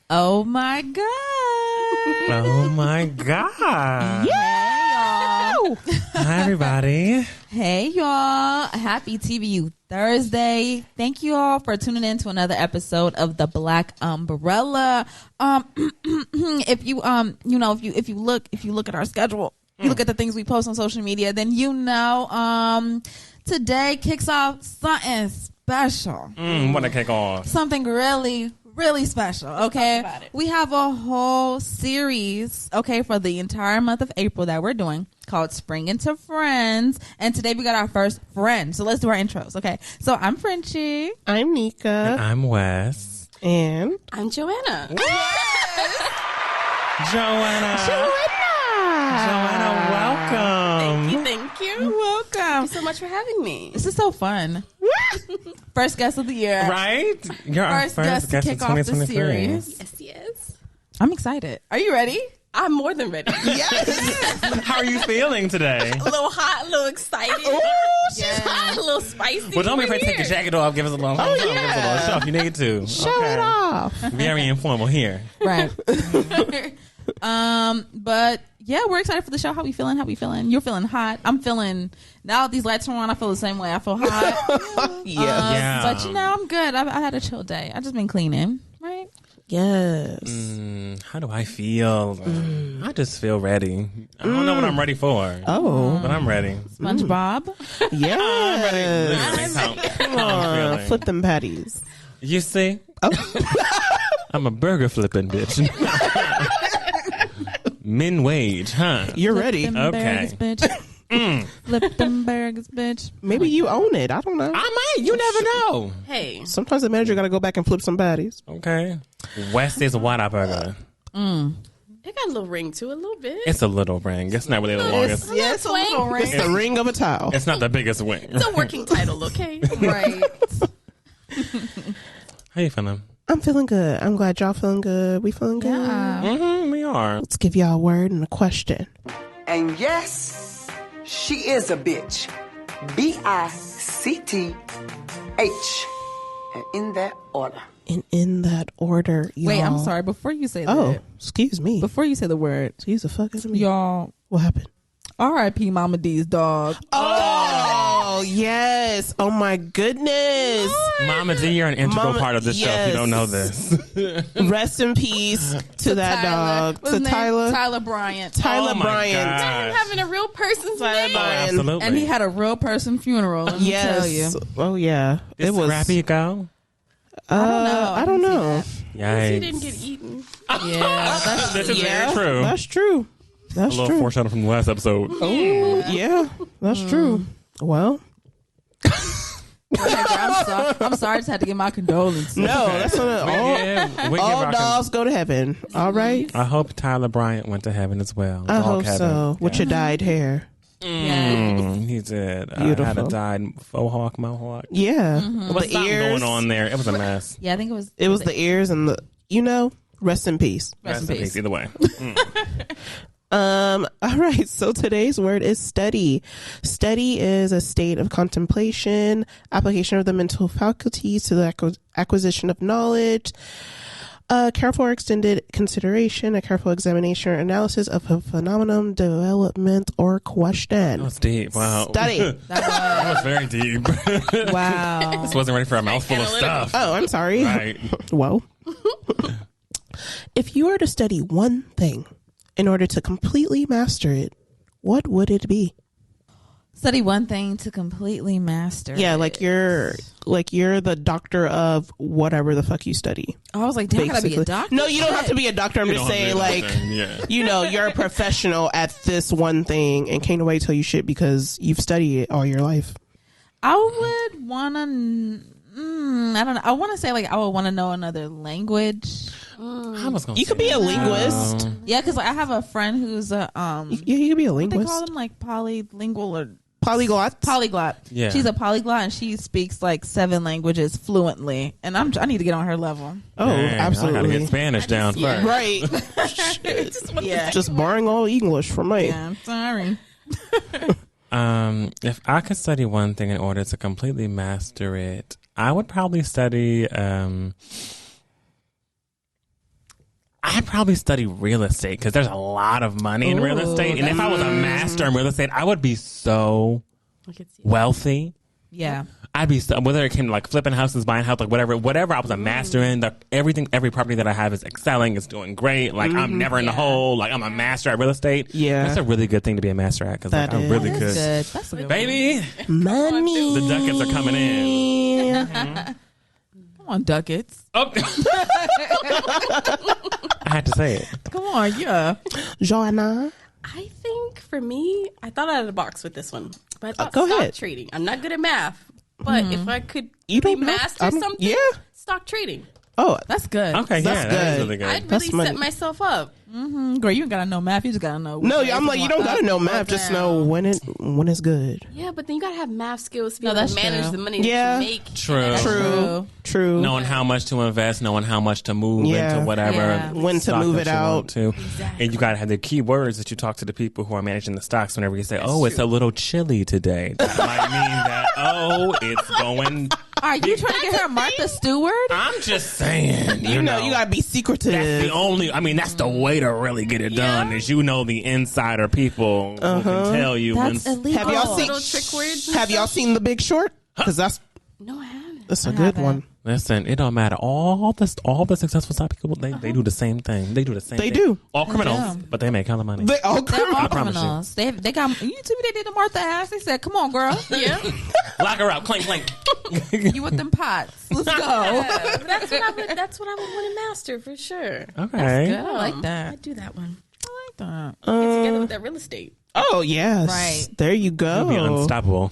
Oh my God. Oh my God. Hey, y'all. Hi, everybody. Hey, y'all. Happy TVU Thursday. Thank you all for tuning in to another episode of The Black Umbrella. If you look at our schedule, you look at the things we post on social media, then today kicks off something special. What a kick off. Something really special. Okay, we have a whole series, okay, for the entire month of April that we're doing called Spring Into Friends, and today we got our first friend. So let's do our intros. Okay, so I'm Frenchie. I'm Nika. And I'm Wes. And I'm Joanna. Joanna, welcome. Thank you. You're welcome. Thank you so much for having me. This is so fun. First guest of the year. Right? You're our First guest to kick off the 2023. series. Yes. I'm excited. Are you ready? I'm more than ready. Yes. How are you feeling today? A little hot, a little excited. Ooh, She's hot, a little spicy. Well, don't be afraid to take your jacket off. Give us a little, give us a little show if you need to. show it off. Very informal here. Right. But yeah, we're excited for the show. How we feeling? You're feeling hot. I'm feeling, now that these lights are on, I feel the same way. I feel hot. Yeah. But I'm good. I had a chill day. I just been cleaning. Right. Yes. How do I feel? I just feel ready. I don't know what I'm ready for. Oh. But I'm ready. SpongeBob. Yeah. I'm ready. Literally. Come I'm on. feeling. Flip them patties. You see? Oh. I'm a burger flipping bitch. Min wage, huh? You're Flip ready. them Okay. burgers, bitch. Flip them burgers, bitch. Maybe you own it. I don't know. I might. You never know. Hey. Sometimes the manager got to go back and flip some patties. Okay. West is Whataburger. It got a little ring to it, a little bit. It's a little ring. It's not really the longest. Yeah, it's a little ring. It's the ring of a towel. It's not the biggest wing. It's a working title, okay? Right. How you feeling? I'm feeling good. I'm glad y'all feeling good. We feeling good. Yeah. We are. Let's give y'all a word and a question. And yes, she is a bitch. BICTH. And in that order. And in that order, y'all. Wait, I'm sorry. Before you say that. Oh, excuse me. Before you say the word, Excuse the fuck out of me. y'all, What happened? R.I.P. Mama D's dog. Oh, yes. Oh, my goodness. Mama D, you're an integral Mama- part of this show if you don't know this. Rest in peace to that dog. What's To his name? Tyler. Tyler Bryant. Tyler Oh my Bryant. God. Having a real person's Tyler name. Bryant. Absolutely. And he had a real person funeral, let me tell you. Yes. Oh, yeah. Did It was. Scrappy go? I don't know. I don't didn't know. see He Yikes. didn't get eaten. that. Yeah, that's This is Yeah, very true. That's true. A That's little true. foreshadow from the last episode. Oh, yeah. That's true. Well, I'm sorry. I just had to give my condolences. no, that's not We give all our dogs go to heaven. All right. I hope Tyler Bryant went to heaven as well. I Dog hope heaven. so. With your dyed hair. He did. I had a Beautiful. dyed faux hawk, mohawk. Yeah. There was The something ears. going on there. It was a mess. Yeah, I think it was. It was the ears and the, rest in peace. Rest in peace. Either way. All right. So today's word is study. Study is a state of contemplation, application of the mental faculties to the acquisition of knowledge, careful or extended consideration, a careful examination or analysis of a phenomenon, development, or question. That was deep. Wow. Study. That was very deep. Wow. Just wasn't ready for a mouthful of stuff. Oh, I'm sorry. Right. Well, if you were to study one thing in order to completely master it, what would it be? Study one thing to completely master. Yeah, it. like you're the doctor of whatever the fuck you study. I was like, damn, I gotta be a basically. doctor. No, you don't have to be a doctor. I'm You just don't have to saying, be a like, doctor, yeah. you're a professional at this one thing and can't wait till you shit because you've studied it all your life. I would wanna. I don't know. I want to say like I would want to know another language. I was gonna You could be a linguist. Yeah, because like, I have a friend who's a Yeah, you could be a what they linguist. call them like polylingual or Polyglot. polyglot. Yeah. She's a polyglot and she speaks like 7 languages fluently. And I need to get on her level. Oh, Dang, I gotta absolutely. get Spanish down first. Right. Yeah, Just barring all English for me. yeah. I'm sorry. If I could study one thing in order to completely master it, I would probably study I'd probably study real estate because there's a lot of money in real estate. And if I was a master in real estate, I would be so wealthy. Yeah. I'd be so, whether it came to like flipping houses, buying houses, like whatever I was a master in. Every property that I have is excelling, is doing great. Like I'm never in the hole. Like I'm a master at real estate. Yeah, that's a really good thing to be a master at because like, I'm really good. That's a good baby. Money. The ducats are coming in. Come on, ducats. Oh. I had to say it. Come on, yeah. Joanna. I think for me, I thought out of the box with this one. But I thought go stock ahead. trading. I'm not good at math. But if I could master something, stock trading. Oh, that's good. Okay, that's good. That is really good. I'd really set myself up. Girl, you ain't gotta know math. You just gotta know. No, I'm like, you don't gotta know math. Just know when it's good. Yeah, but then you gotta have math skills to be able to manage the money Yeah. that you make. True. Knowing how much to invest, knowing how much to move into whatever. When to move it out. To. Exactly. And you gotta have the key words that you talk to the people who are managing the stocks whenever you say, it's a little chilly today. That might mean that, it's going... Are you trying to get her Martha Stewart? I'm just saying. You know, you gotta be secretive. That's the only. I mean, that's the way to really get it done. Is the insider people who can tell you. That's illegal. Have y'all seen little trick words? Have y'all seen The Big Short? Because no, I haven't. That's a good one. Listen, it don't matter. All the successful stock people, they do the same thing. They do the same. They thing. do. All criminals, but they make hella money. They all They're all criminals. criminals. They got. You see what they did to Martha ass? They said, "Come on, girl. Yeah. Lock her up. Clink, clink. You with them pots? Let's go." Yeah, that's what I would want to master for sure. Okay. I like that. I'd do that one. I like that. Get together with that real estate. Oh yes, Right. There you go. You'll be unstoppable.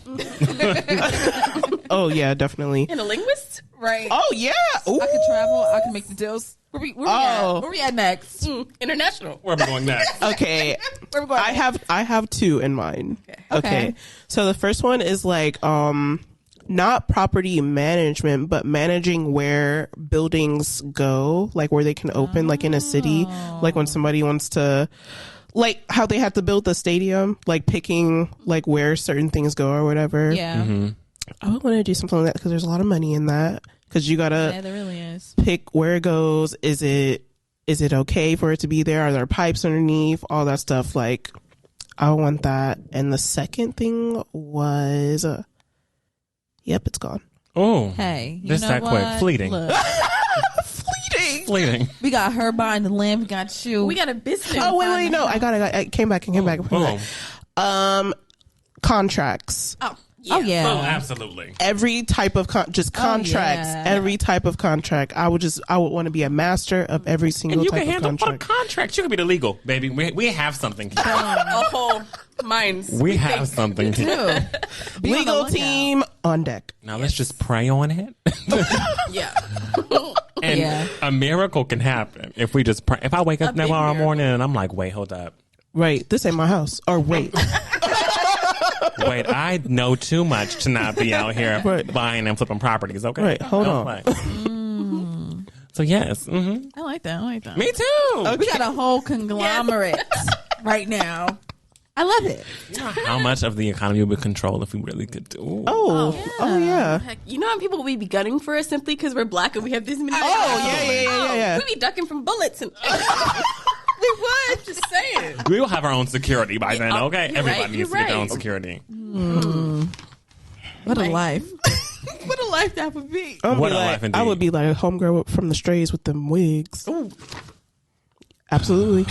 Oh yeah, definitely. And a linguist? Right. Oh yeah. Ooh. I can travel. I can make the deals. Where we at? Where we at next? International. Where are we going next? Okay. Where we going? I have two in mind. Okay. So the first one is like not property management, but managing where buildings go, like where they can open, like in a city, like when somebody wants to, like how they have to build the stadium, like picking like where certain things go or whatever. Yeah. Mm-hmm. I would want to do something like that because there's a lot of money in that. Because you gotta there really is. pick where it goes. Is it okay for it to be there? Are there pipes underneath? All that stuff. Like, I want that. And the second thing was, yep, it's gone. Oh, Hey, you just know that what? quick, fleeting. Look, Fleeting. we got her buying the land. We got you. We got a business. Oh wait, no, I came back. Boom. Contracts. Oh yeah. Oh, absolutely. Every type of contracts. yeah. Every type of contract. I would want to be a master of every single And you type can of handle contract. contracts. You can be the legal, baby. We have something here. Minds. We have something here. Legal team on deck. Now let's just pray on it. Yeah. And a miracle can happen if we just pray. If I wake up tomorrow morning and I'm like, wait, hold up. Right. This ain't my house. Or wait. Wait, I know too much to not be out here buying and flipping properties. Okay, Right, hold on. So yes, I like that. me too. We got a whole conglomerate right now. I love it. You know how much of the economy we would control if we really could do? Oh yeah. Heck, you know how people will be gunning for us simply because we're black and we have this many. Yeah. We be ducking from bullets and. We would. Just saying. We will have our own security by then. Okay, everybody needs to get their own security. What a life. What a life that would be. What a life indeed. I would be like a homegirl from the Strays with them wigs. Ooh. Absolutely.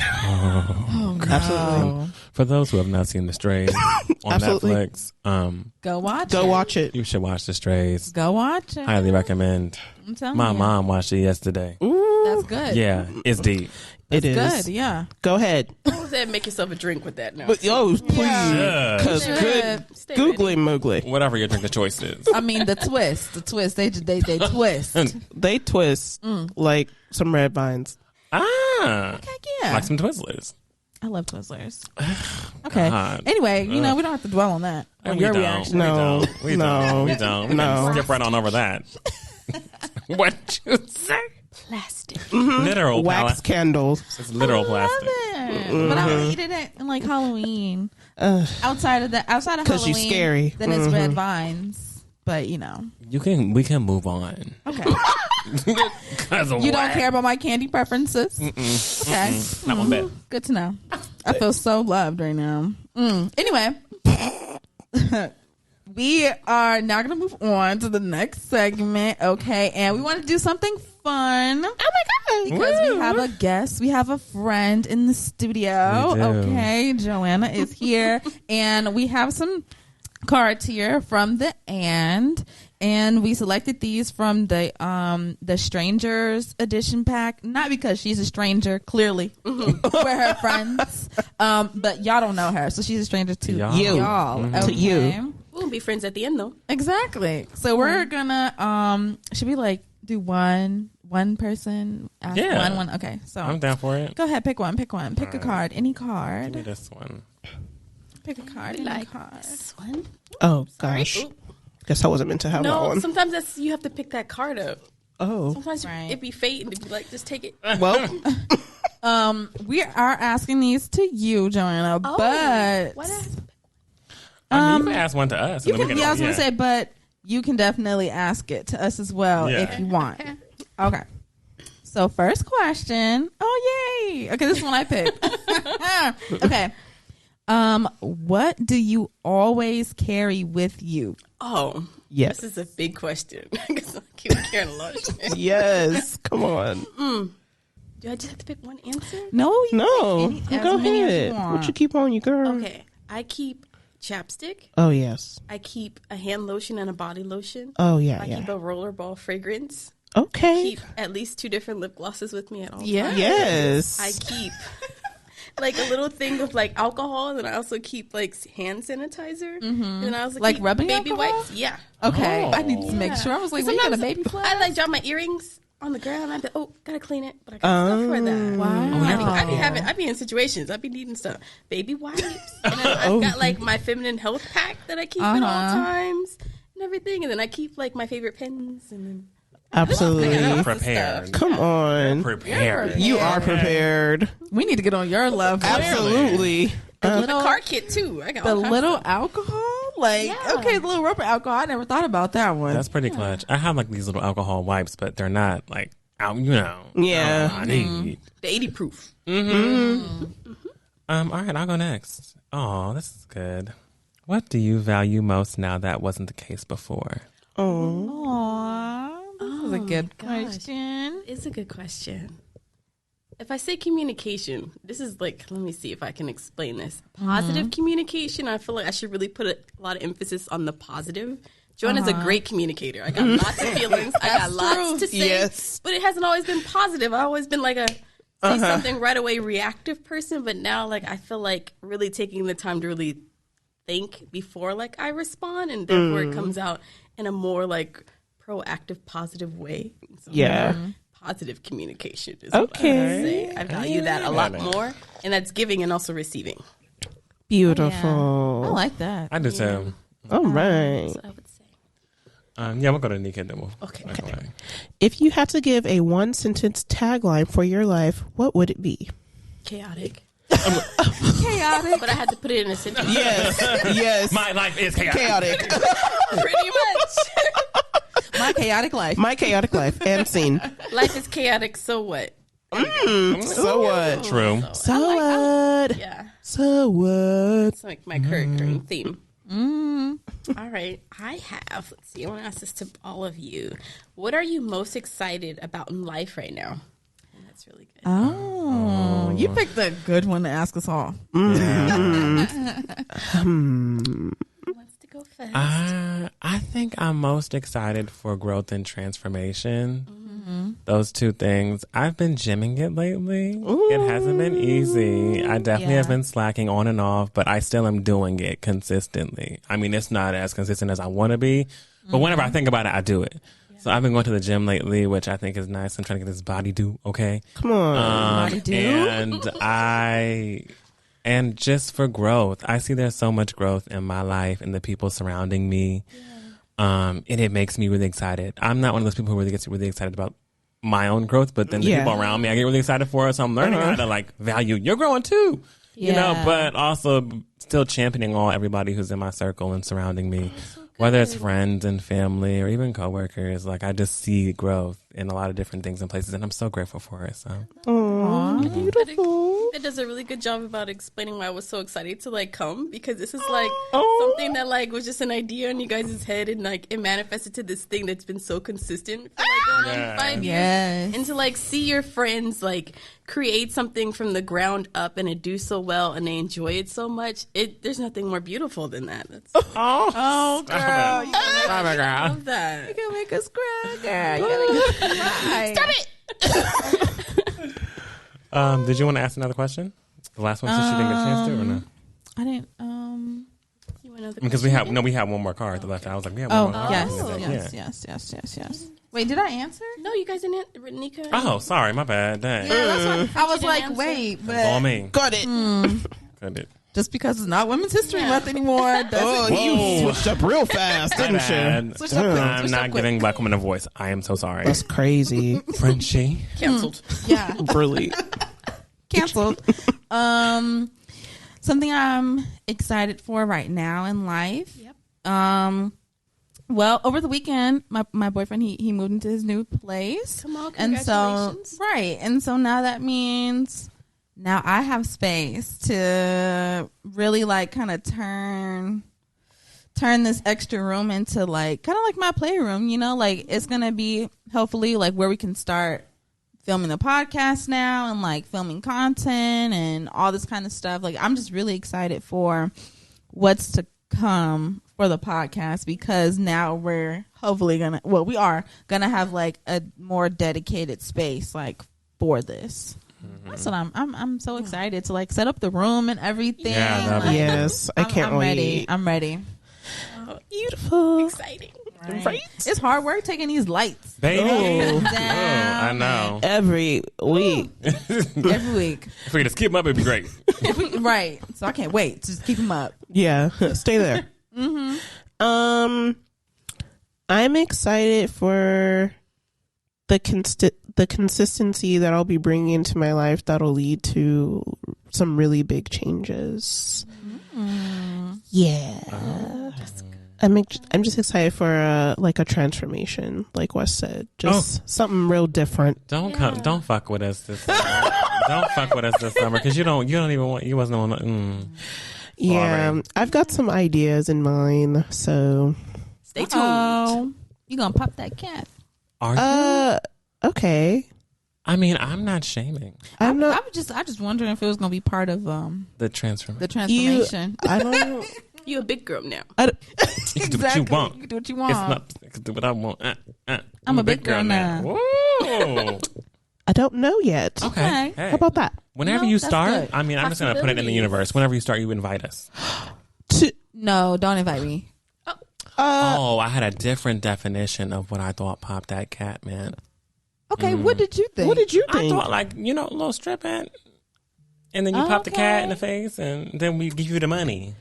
Absolutely. For those who have not seen The Strays on Absolutely. Netflix, Go watch it. Go watch it. you should watch The Strays. Go watch it. Highly recommend. I'm telling My you. mom watched it yesterday. That's good. Yeah, it's deep. It is. Good, yeah. Go ahead. Said make yourself a drink with that now. But please. Yeah. Because Should. Stay googly moogly. Whatever your drink of choice is. I mean, the twist. They twist. They twist like some red vines. Ah. Heck yeah. Like some Twizzlers. I love Twizzlers. Okay. God. Anyway, we don't have to dwell on that. On your reaction. No. We No. don't. We No. can skip right on over that. What you say? Plastic. Literal Wax candles. It's literal Love plastic. it. But I would eat it in like Halloween. Outside of 'Cause you Halloween, scary. then it's red vines. But you know, We can move on. okay. You don't care about my candy preferences? Okay. Not one bit. Good to know. I feel so loved right now. Anyway, we are now going to move on to the next segment, okay? And we want to do something fun. Oh, my God. Because we have a guest. We have a friend in the studio, okay? Joanna is here. And we have some cards here from the and we selected these from the Strangers edition pack, not because she's a stranger, clearly we're her friends, but y'all don't know her, so she's a stranger to y'all. Okay. To you. We'll be friends at the end, though. Exactly. So we're gonna should we like do one person ask one? Okay, so I'm down for it. Go ahead, pick one. Pick a card, any card. Give me this one. Pick a card, any card. This one. Oh gosh. Guess I wasn't meant to have that one. Sometimes you have to pick that card up. Oh. Sometimes it'd be fate and it'd be like, just take it. Well. We are asking these to you, Joanna, but What else? You can ask one to us. You can, I was going to say, but you can definitely ask it to us as well if you want. Okay. So first question. Oh, yay. Okay, this one I picked. Okay. What do you always carry with you? Oh, yes. This is a big question. I guess I keep carrying a lot. Yes. Come on. Do I just have to pick one answer? No. No. As Go many as ahead. you want. What you keep on you, girl? Okay. I keep chapstick. Oh, yes. I keep a hand lotion and a body lotion. Oh, yeah, I keep a rollerball fragrance. Okay. I keep at least 2 different lip glosses with me at all times. Yes. I keep like a little thing of like alcohol, and I also keep like hand sanitizer. And then I also Like keep rubbing baby alcohol? wipes. Yeah. Okay. I need to make sure. I was like, we got a baby flag? I like drop my earrings on the ground. I'd be, gotta clean it, but I got stuff for that. Wow. I be in situations. I be needing stuff. Baby wipes. And then I've got like my feminine health pack that I keep at all times and everything. And then I keep like my favorite pens and then Absolutely. Prepared. Come on. Prepared. You are prepared. We need to get on your level. Absolutely. the car kit too. I got The all kinds little of stuff. alcohol? Like, okay, the little rubber alcohol. I never thought about that one. That's pretty clutch. I have like these little alcohol wipes, but they're not like out. Yeah. I need. The 80 proof. All right, I'll go next. Oh, this is good. What do you value most now that wasn't the case before? Aww. This is a good question. It's a good question. If I say communication, this is like, let me see if I can explain this. Positive communication, I feel like I should really put a lot of emphasis on the positive. Joanna's a great communicator. I got lots of feelings. I got lots to say. Yes. But it hasn't always been positive. I've always been like a say something right away reactive person. But now like I feel like really taking the time to really think before like I respond, and therefore it comes out in a more like proactive, positive way. So, positive communication is what I say. I value that a lot more, and that's giving and also receiving. Beautiful. I like that. I do too. All right. That's what I would say. We'll go to Nika then we'll Okay. If you had to give a 1-sentence tagline for your life, what would it be? Chaotic. Chaotic. But I had to put it in a sentence. Yes. My life is chaotic. Pretty much. My chaotic life. My chaotic life. And scene. Life is chaotic, so what? So what? True. So what? Yeah. So what? It's like my recurring theme. All right. I want to ask this to all of you. What are you most excited about in life right now? That's really good. Oh, you picked a good one to ask us all. Who wants to go first? I think I'm most excited for growth and transformation. Those two things. I've been gymming it lately. It hasn't been easy. I definitely have been slacking on and off, but I still am doing it consistently. I mean, it's not as consistent as I want to be, but whenever I think about it, I do it. So I've been going to the gym lately, which I think is nice. I'm trying to get this body do okay. Come on. And just for growth, I see there's so much growth in my life and the people surrounding me. And it makes me really excited. I'm not one of those people who really gets really excited about my own growth, but then the people around me, I get really excited for. So I'm learning how to like value. You're growing too, you know, but also still championing everybody who's in my circle and surrounding me, whether it's friends and family or even coworkers. Like I just see growth in a lot of different things and places, and I'm so grateful for it. So, Beautiful. It does a really good job about explaining why I was so excited to like come, because this is like something that like was just an idea in you guys' head, and like it manifested to this thing that's been so consistent for like going on 5 years. Yes. And to like see your friends like create something from the ground up and it do so well and they enjoy it so much, there's nothing more beautiful than that. That's, Oh, girl. stop it, I girl. love that. You can make us cry, girl. You gotta make us cry. Stop it. Did you want to ask another question? The last one, since you didn't get a chance to, or no? I didn't. You want another Because question? we have one more card left. I was like, we have one Oh, more card. yes. Wait, did I answer? No, you guys didn't. Nika. Oh, sorry, my bad. Dang. Yeah, that's what I was didn't like, answer. wait, It's all but me. Got it. Got it. just because it's not Women's History Month anymore, doesn't You switched up real fast, My didn't you? bad. Switch up quick, I'm switch up not quick. giving Black women a voice. I am so sorry. That's crazy. Frenchie. Canceled. yeah, Really. canceled. Something I'm excited for right now in life. Yep. Well, over the weekend, my boyfriend he moved into his new place. Come on, And so congratulations. right, and so now that means now I have space to really like kind of turn this extra room into like kind of like my playroom, you know, like it's gonna be hopefully like where we can start filming the podcast now and like filming content and all this kind of stuff. Like I'm just really excited for what's to come for the podcast, because now we're hopefully we are gonna have like a more dedicated space like for this. That's what I'm so excited to like set up the room and everything. Yeah, that'd be- Like, Yes, I can't I'm wait. ready. I'm ready. Beautiful. Exciting. Right? It's hard work taking these lights Baby. Oh. down I know. Every week. every week. If we could just keep them up, it'd be great. Right. So I can't wait to just keep them up. Yeah, stay there. I'm excited for the consistency that I'll be bringing into my life that'll lead to some really big changes. Yeah. I'm just excited for like a transformation, like Wes said. Just something real different. Don't fuck with us this summer. Don't fuck with us this summer, because you don't even want, you wasn't on. Yeah, Sorry. I've got some ideas in mind, so Stay tuned. Oh, you gonna pop that cat? Are you? okay. I mean, I'm not shaming I'm not. I just wondering if it was gonna be part of the transformation. the transformation. I don't. You a big girl now. You can do what you want. You can do what you It's want. not. I can do what I want. I'm a big girl now. Woo. I don't know yet. Okay. Hey. How about that? Whenever No, you that's start, good. I mean, I'm just gonna put it in the universe. Whenever you start, you invite us. No, don't invite me. Oh, I had a different definition of what I thought Pop That Cat meant. Okay, what did you think? What did you I think? thought, like, a little stripping, and then you pop the cat in the face, and then we give you the money.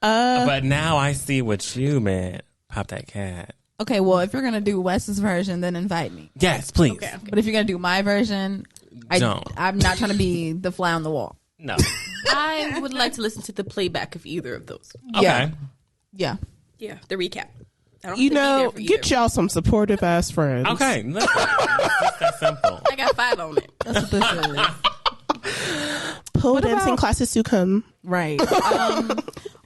But now I see what you meant. Pop that cat. Okay, well, if you're gonna do Wes's version, then invite me. Yes, please. Okay. But if you're gonna do my version, Don't. I'm not trying to be the fly on the wall. No. I would like to listen to the playback of either of those. Okay. Yeah. Yeah, the recap. I don't You have to be there know, for get either. y'all some supportive ass friends. Okay. Listen, it's just that simple. I got 5 on it. That's what this is. Pole dancing about- classes to come. Right.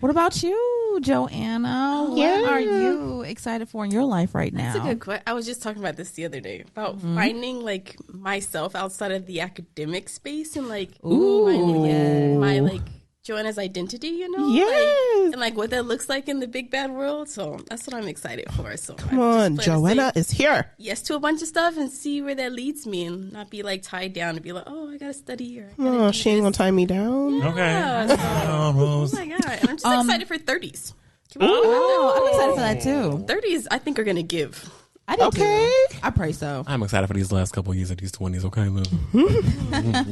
What about you, Joanna? Yeah. What are you excited for in your life right now? That's a good question. I was just talking about this the other day about finding like myself outside of the academic space and like finding my like Joanna's identity, you know? Yes. And like what that looks like in the big bad world. So that's what I'm excited for. So Come on, Joanna is here. yes to a bunch of stuff and see where that leads me and not be like tied down and be like, oh, I gotta study or I gotta Oh, do she ain't this. gonna tie me down. Okay. So- Oh, Rose. oh my god. And I'm just excited for 30s. Oh, I'm excited for that too. 30s I think are gonna give. I do Okay. too. I pray so. I'm excited for these last couple of years of these 20s. Okay, look.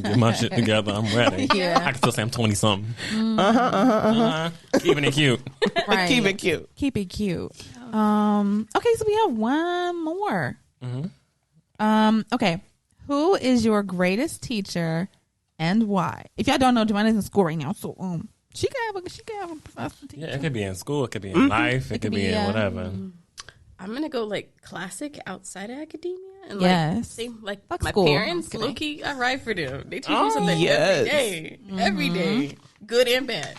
Get my shit together. I'm ready. Yeah. I can still say I'm 20 something. Keeping it cute. Right. Keep it cute. Keep it cute. Okay, so we have one more. Okay. Who is your greatest teacher and why? If y'all don't know, Joanna's in school right now, so she can have a professor teacher. Yeah, it could be in school. It could be in life. It could be in whatever. I'm gonna go like classic outside of academia, and Yes. like same like Fuck my school. parents. I'm Low key, I ride for them. They teach me something yes. every day, good and bad.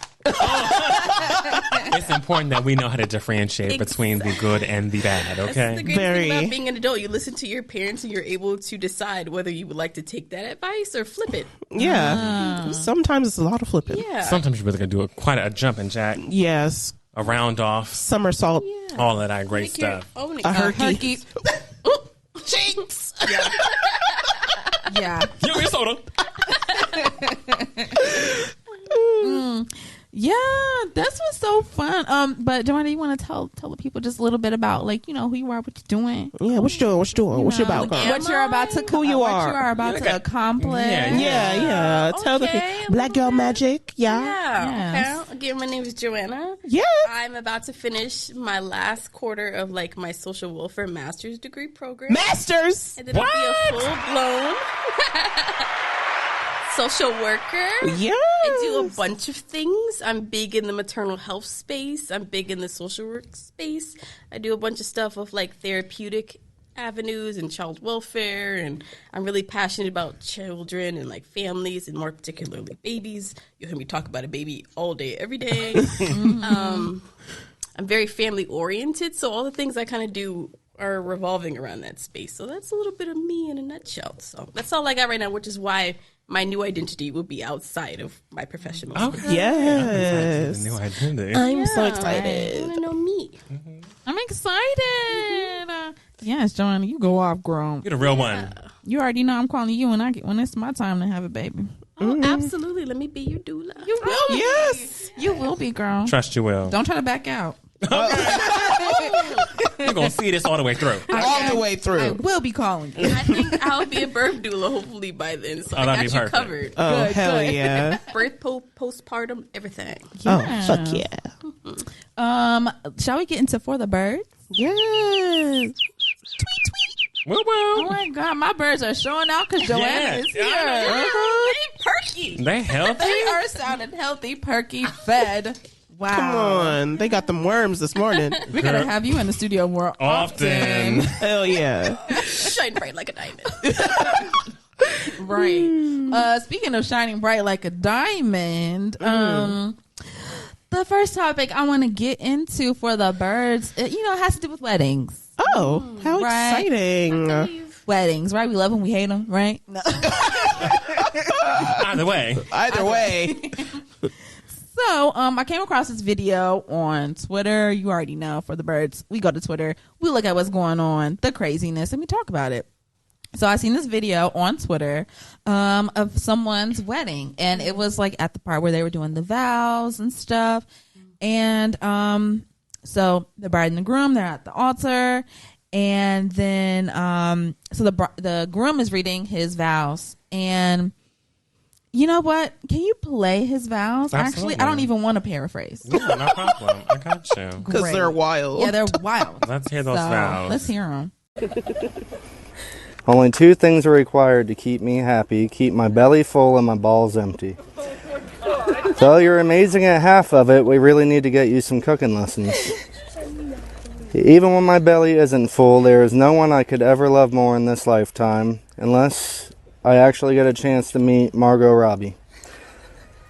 It's important that we know how to differentiate between the good and the bad, That's okay? the great thing about being an adult. You listen to your parents, and you're able to decide whether you would like to take that advice or flip it. Yeah. Sometimes it's a lot of flipping. Yeah. Sometimes you're really going to do quite a jump and jack, Yes. a round off, Somersault. all of that great Make your stuff. own A herky. Jinx. Yeah. Give me a soda. Yeah, this was so fun. But Joanna, you want to tell the people just a little bit about, like, you know, who you are, what you're doing? Yeah, what you doing? What you doing? What's your know, background? what you're about to Who you what are. you are about to accomplish. Yeah. Tell the Okay, people. Black Girl Magic. Yeah. Yeah. Okay. Again, my name is Joanna. Yeah. I'm about to finish my last quarter of like my social welfare master's degree program. Masters. And then I'll be a full-blown social worker. Yeah. I do a bunch of things. I'm big in the maternal health space. I'm big in the social work space. I do a bunch of stuff of like therapeutic avenues and child welfare, and I'm really passionate about children and like families, and more particularly babies. You'll hear me talk about a baby all day, every day. I'm very family oriented, so all the things I kind of do are revolving around that space. So that's a little bit of me in a nutshell. So that's all I got right now, which is why my new identity will be outside of my professional space. Yes. New identity. I'm so You excited. want to know me? I'm excited. Yes, Joanna, you go off, grown. You're the real one. You already know I'm calling you when it's my time to have a baby. Oh, absolutely. Let me be your doula. You will be. Yes. You will be, girl. Trust you will. Don't try to back out. You're going to see this all the way through. All the way I through. will be calling you. I think I'll be a birth doula hopefully by then. So I that'd got be you perfect. covered. Oh, Good, hell good. yeah. Birth, postpartum, everything. Oh, fuck yeah. Shall we get into For the Birds? Yes. Woo Oh woo. my God, my birds are showing out because Joanna Yes, is here. I Perky. They healthy? They are sounding healthy, perky, fed. Wow. Come on. They got them worms this morning. We're going to have you in the studio more often. Hell yeah. Shine bright like a diamond. Right. Speaking of shining bright like a diamond, the first topic I want to get into for the birds, it has to do with weddings. Oh, how Right. exciting. Weddings, right? We love them, we hate them, right? No. Either way. Either way. So, I came across this video on Twitter. You already know, For the Birds, we go to Twitter, we look at what's going on, the craziness, and we talk about it. So I seen this video on Twitter of someone's wedding, and it was like at the part where they were doing the vows and stuff. And so the bride and the groom, they're at the altar, and then so the groom is reading his vows. And you know what? Can you play his vows? Absolutely. Actually, I don't even want to paraphrase. Yeah, no problem. I got you. Because Great. they're wild. Yeah, they're wild. Let's hear those vows. Let's hear them. Only 2 things are required to keep me happy. Keep my belly full and my balls empty. So you're amazing at half of it. We really need to get you some cooking lessons. Even when my belly isn't full, there is no one I could ever love more in this lifetime, unless I actually get a chance to meet Margot Robbie.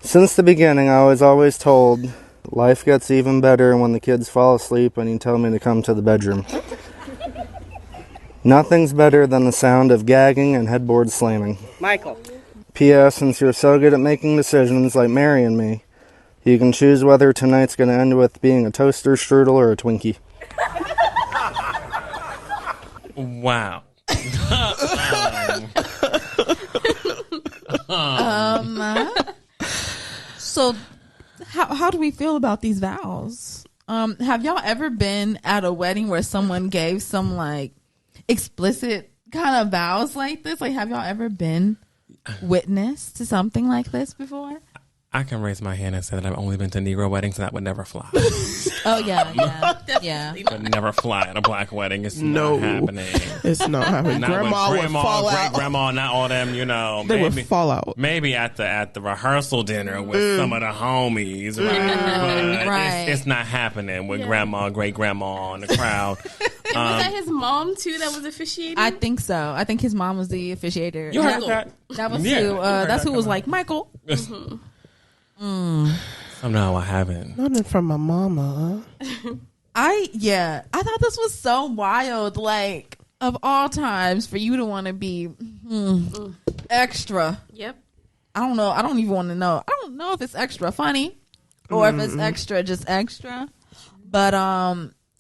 Since the beginning, I was always told, life gets even better when the kids fall asleep and you tell me to come to the bedroom. Nothing's better than the sound of gagging and headboard slamming. Michael. P.S. Since you're so good at making decisions like marrying me, you can choose whether tonight's going to end with being a toaster strudel or a Twinkie. Wow. So how do we feel about these vows? Have y'all ever been at a wedding where someone gave some like explicit kind of vows like this? Like, have y'all ever been witness to something like this before? I can raise my hand and say that I've only been to Negro weddings, and that would never fly. Oh yeah. Would never fly at a black wedding. It's not happening. It's not happening. Not Grandma would fall great out. grandma, not all them. They would fall out. Maybe at the rehearsal dinner with some of the homies, right? But it's not happening with grandma, great grandma, and the crowd. Was that his mom too that was officiating? I think so. I think his mom was the officiator. You heard that? That was who. That's who was like Michael. Oh no, I haven't. Nothing from my mama. I thought this was so wild. Like, of all times, for you to want to be extra. Yep. I don't know. I don't even want to know. I don't know if it's extra funny or if it's extra just extra. But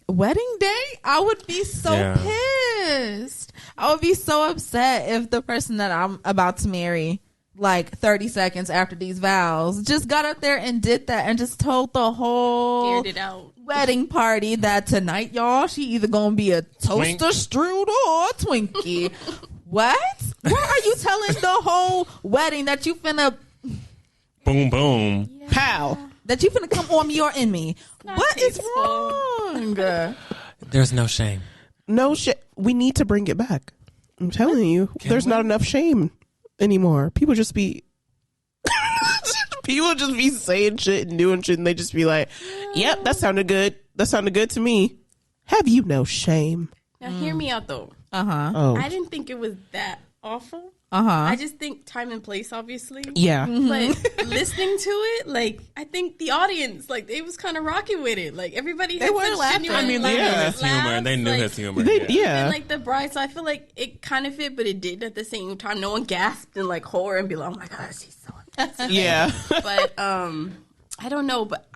wedding day, I would be so pissed. I would be so upset if the person that I'm about to marry, like 30 seconds after these vows, just got up there and did that and just told the whole Aired it out. wedding party that tonight, y'all, she either gonna be a toaster, strudel, or a Twinkie. What? Why are you telling the whole wedding that you finna boom boom Pow? That you finna come on me or in me? What is tasteful. wrong? There's no shame. No shit. We need to bring it back. I'm telling you, there's not enough shame anymore. People just be saying shit and doing shit, and they just be like, "Yep, that sounded good. That sounded good to me." Have you no shame? Now hear me out though. Oh, I didn't think it was that awful. Uh-huh. I just think time and place, obviously. yeah. But listening to it, like, I think the audience, like, they was kind of rocking with it. Like, everybody had were such laughing. genuine I mean, they knew his humor. laughs. They knew Like, his humor. Yeah. And, like, the bride, so I feel like it kind of fit, but it didn't at the same time. No one gasped in, like, horror and be like, oh my gosh, she's so amazing. Yeah. But, I don't know, but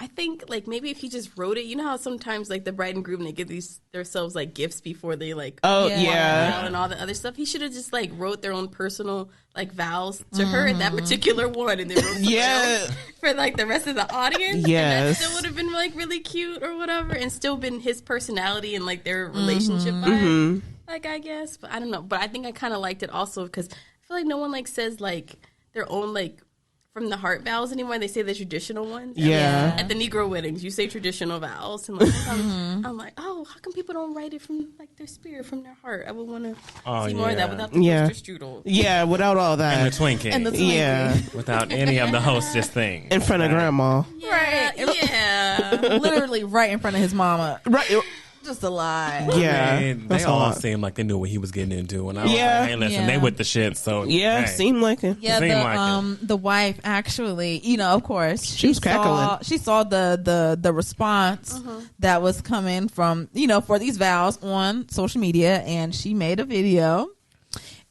I think, like, maybe if he just wrote it, you know how sometimes, like, the bride and groom, they give themselves, like, gifts before they, like, Oh, Yeah. yeah. and all the other stuff. He should have just, like, wrote their own personal, like, vows to her in that particular one, and then wrote something else for, like, the rest of the audience. Yes. And that still would have been, like, really cute or whatever, and still been his personality and, like, their relationship vibe, like, I guess. But I don't know. But I think I kind of liked it also because I feel like no one, like, says, like, their own, like, from the heart vows anymore. They say the traditional ones. Yeah. At the Negro weddings, you say traditional vows. And like, I'm like, oh, how come people don't write it from like their spirit, from their heart? I would want to see more of that without the toaster strudel. Yeah, without all And that. the Twinkie. And the Twinkie. Yeah. Without any of the hostess things. In front of grandma. Yeah, yeah. Literally right in front of his mama. Right. Just a lie. Yeah. They That's all all. seemed like they knew what he was getting into. And I was Yeah. like, hey, listen, Yeah. they with the shit. So, Yeah, hey. seemed like it. Yeah, Seemed like the wife actually, you know, of course, She was cackling. She saw the response that was coming from, you know, for these vows on social media, and she made a video,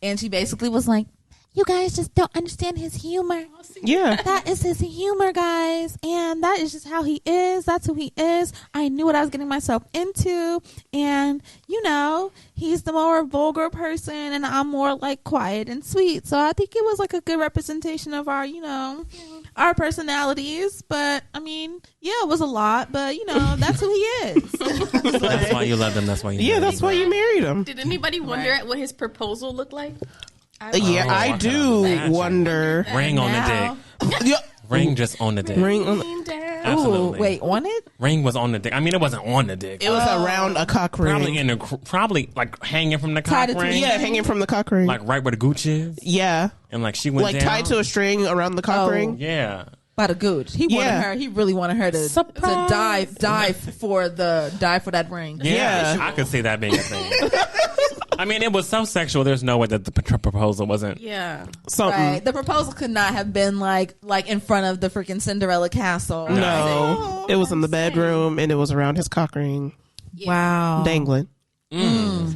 and she basically was like, "You guys just don't understand his humor. Yeah. That is his humor, guys, and that is just how he is. That's who he is. I knew what I was getting myself into, and you know, he's the more vulgar person, and I'm more like quiet and sweet. So I think it was like a good representation of our, you know, our personalities. But I mean, yeah, it was a lot, but you know, that's who he is. That's why you love them. That's why you Yeah, married that's them. why you married him. Did anybody wonder what his proposal looked like? Yeah, Oh, I I can do imagine. wonder. Ring on Now- the dick. Yeah. Ring just on the dick. Ring on Lean down. Ooh, Absolutely. wait, on it? Ring was on the dick. I mean, it wasn't on the dick. It was around a cock ring. Probably in the, probably like hanging from the Tied cock it to- ring. Yeah, hanging from the cock ring. Like right where the gooch is. Yeah. And like she went Like down. tied to a string around the cock Oh. ring. Yeah. By the gooch. He wanted Yeah. her. He really wanted her to dive for that ring. Yeah. Yeah. I could see that being a thing. I mean, it was so sexual. There's no way that the proposal wasn't. Yeah. Something. Right. The proposal could not have been like in front of the freaking Cinderella castle. No. It was in the bedroom and it was around his cock ring. Wow. Dangling. So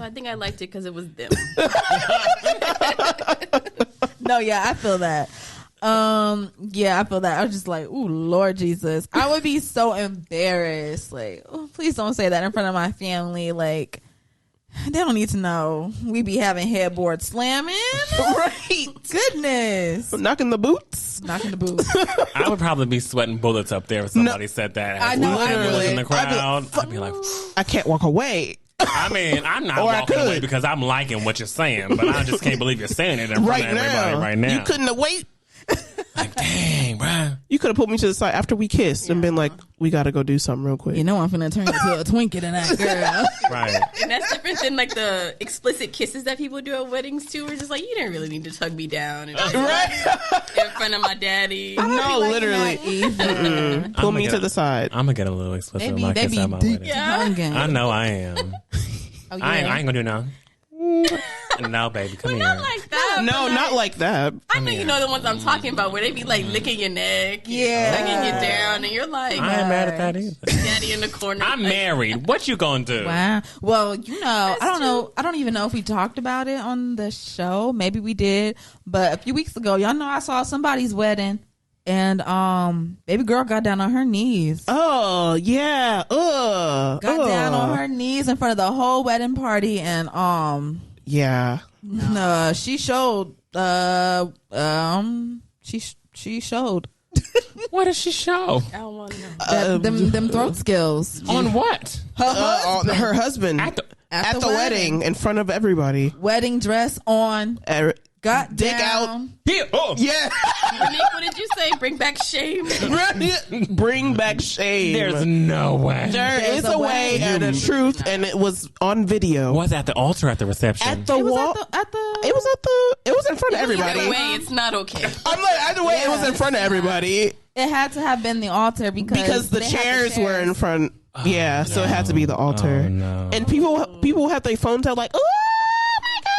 I think I liked it because it was them. No, yeah, I feel that. Yeah, I feel that. I was just like, ooh, Lord Jesus. I would be so embarrassed. Like, oh, please don't say that in front of my family. Like, they don't need to know. We be having headboard slamming. Right. Goodness. Knocking the boots. Knocking the boots. I would probably be sweating bullets up there if somebody said that. I know, I was would. in the crowd. I'd be like, I can't walk away. I mean, I'm not Or I walking away could. because I'm liking what you're saying, but I just can't believe you're saying it in front Right of everybody now. right now. You couldn't have waited. Like, dang, bruh. You could have put me to the side after we kissed and been like, we got to go do something real quick. You know I'm finna turn into a Twinkie tonight, girl. Right. And that's different than like the explicit kisses that people do at weddings too. We're just like, you didn't really need to tug me down and in front of my daddy. No, literally. Pull me to the side. I'm gonna get a little explicit They with my be kiss at my deep wedding. tonguing. I know I am. Oh, yeah. I ain't gonna do no. No, baby, come here. Not like that. No, but, not like that. I know you know the ones I'm talking about where they be like licking your neck, tugging you down, and you're like, I ain't mad at that either. daddy in the corner. I'm married. What you gonna do? Wow. Well, you know, I don't know. I don't even know if we talked about it on the show. Maybe we did. But a few weeks ago, y'all know I saw somebody's wedding. And baby girl got down on her knees. Oh, yeah. Got down on her knees in front of the whole wedding party, and yeah. she showed she showed What does she show? I don't want to know. them throat skills. On what? On her husband At at the wedding in front of everybody. Wedding dress on. Got Dick down. Here. Oh. Yeah. Nick, what did you say? Bring back shame. Bring back shame. There's no way. There is a way and a truth, and it was on video. Was at the altar at the reception? At the It was wall. It was in front of everybody. Either way, it's not okay. I'm like, either way, it was in front of everybody It had to have been the altar because the they had chairs were in front. Yeah, so it had to be the altar. Oh, no. And people have their phones out like, oh my god.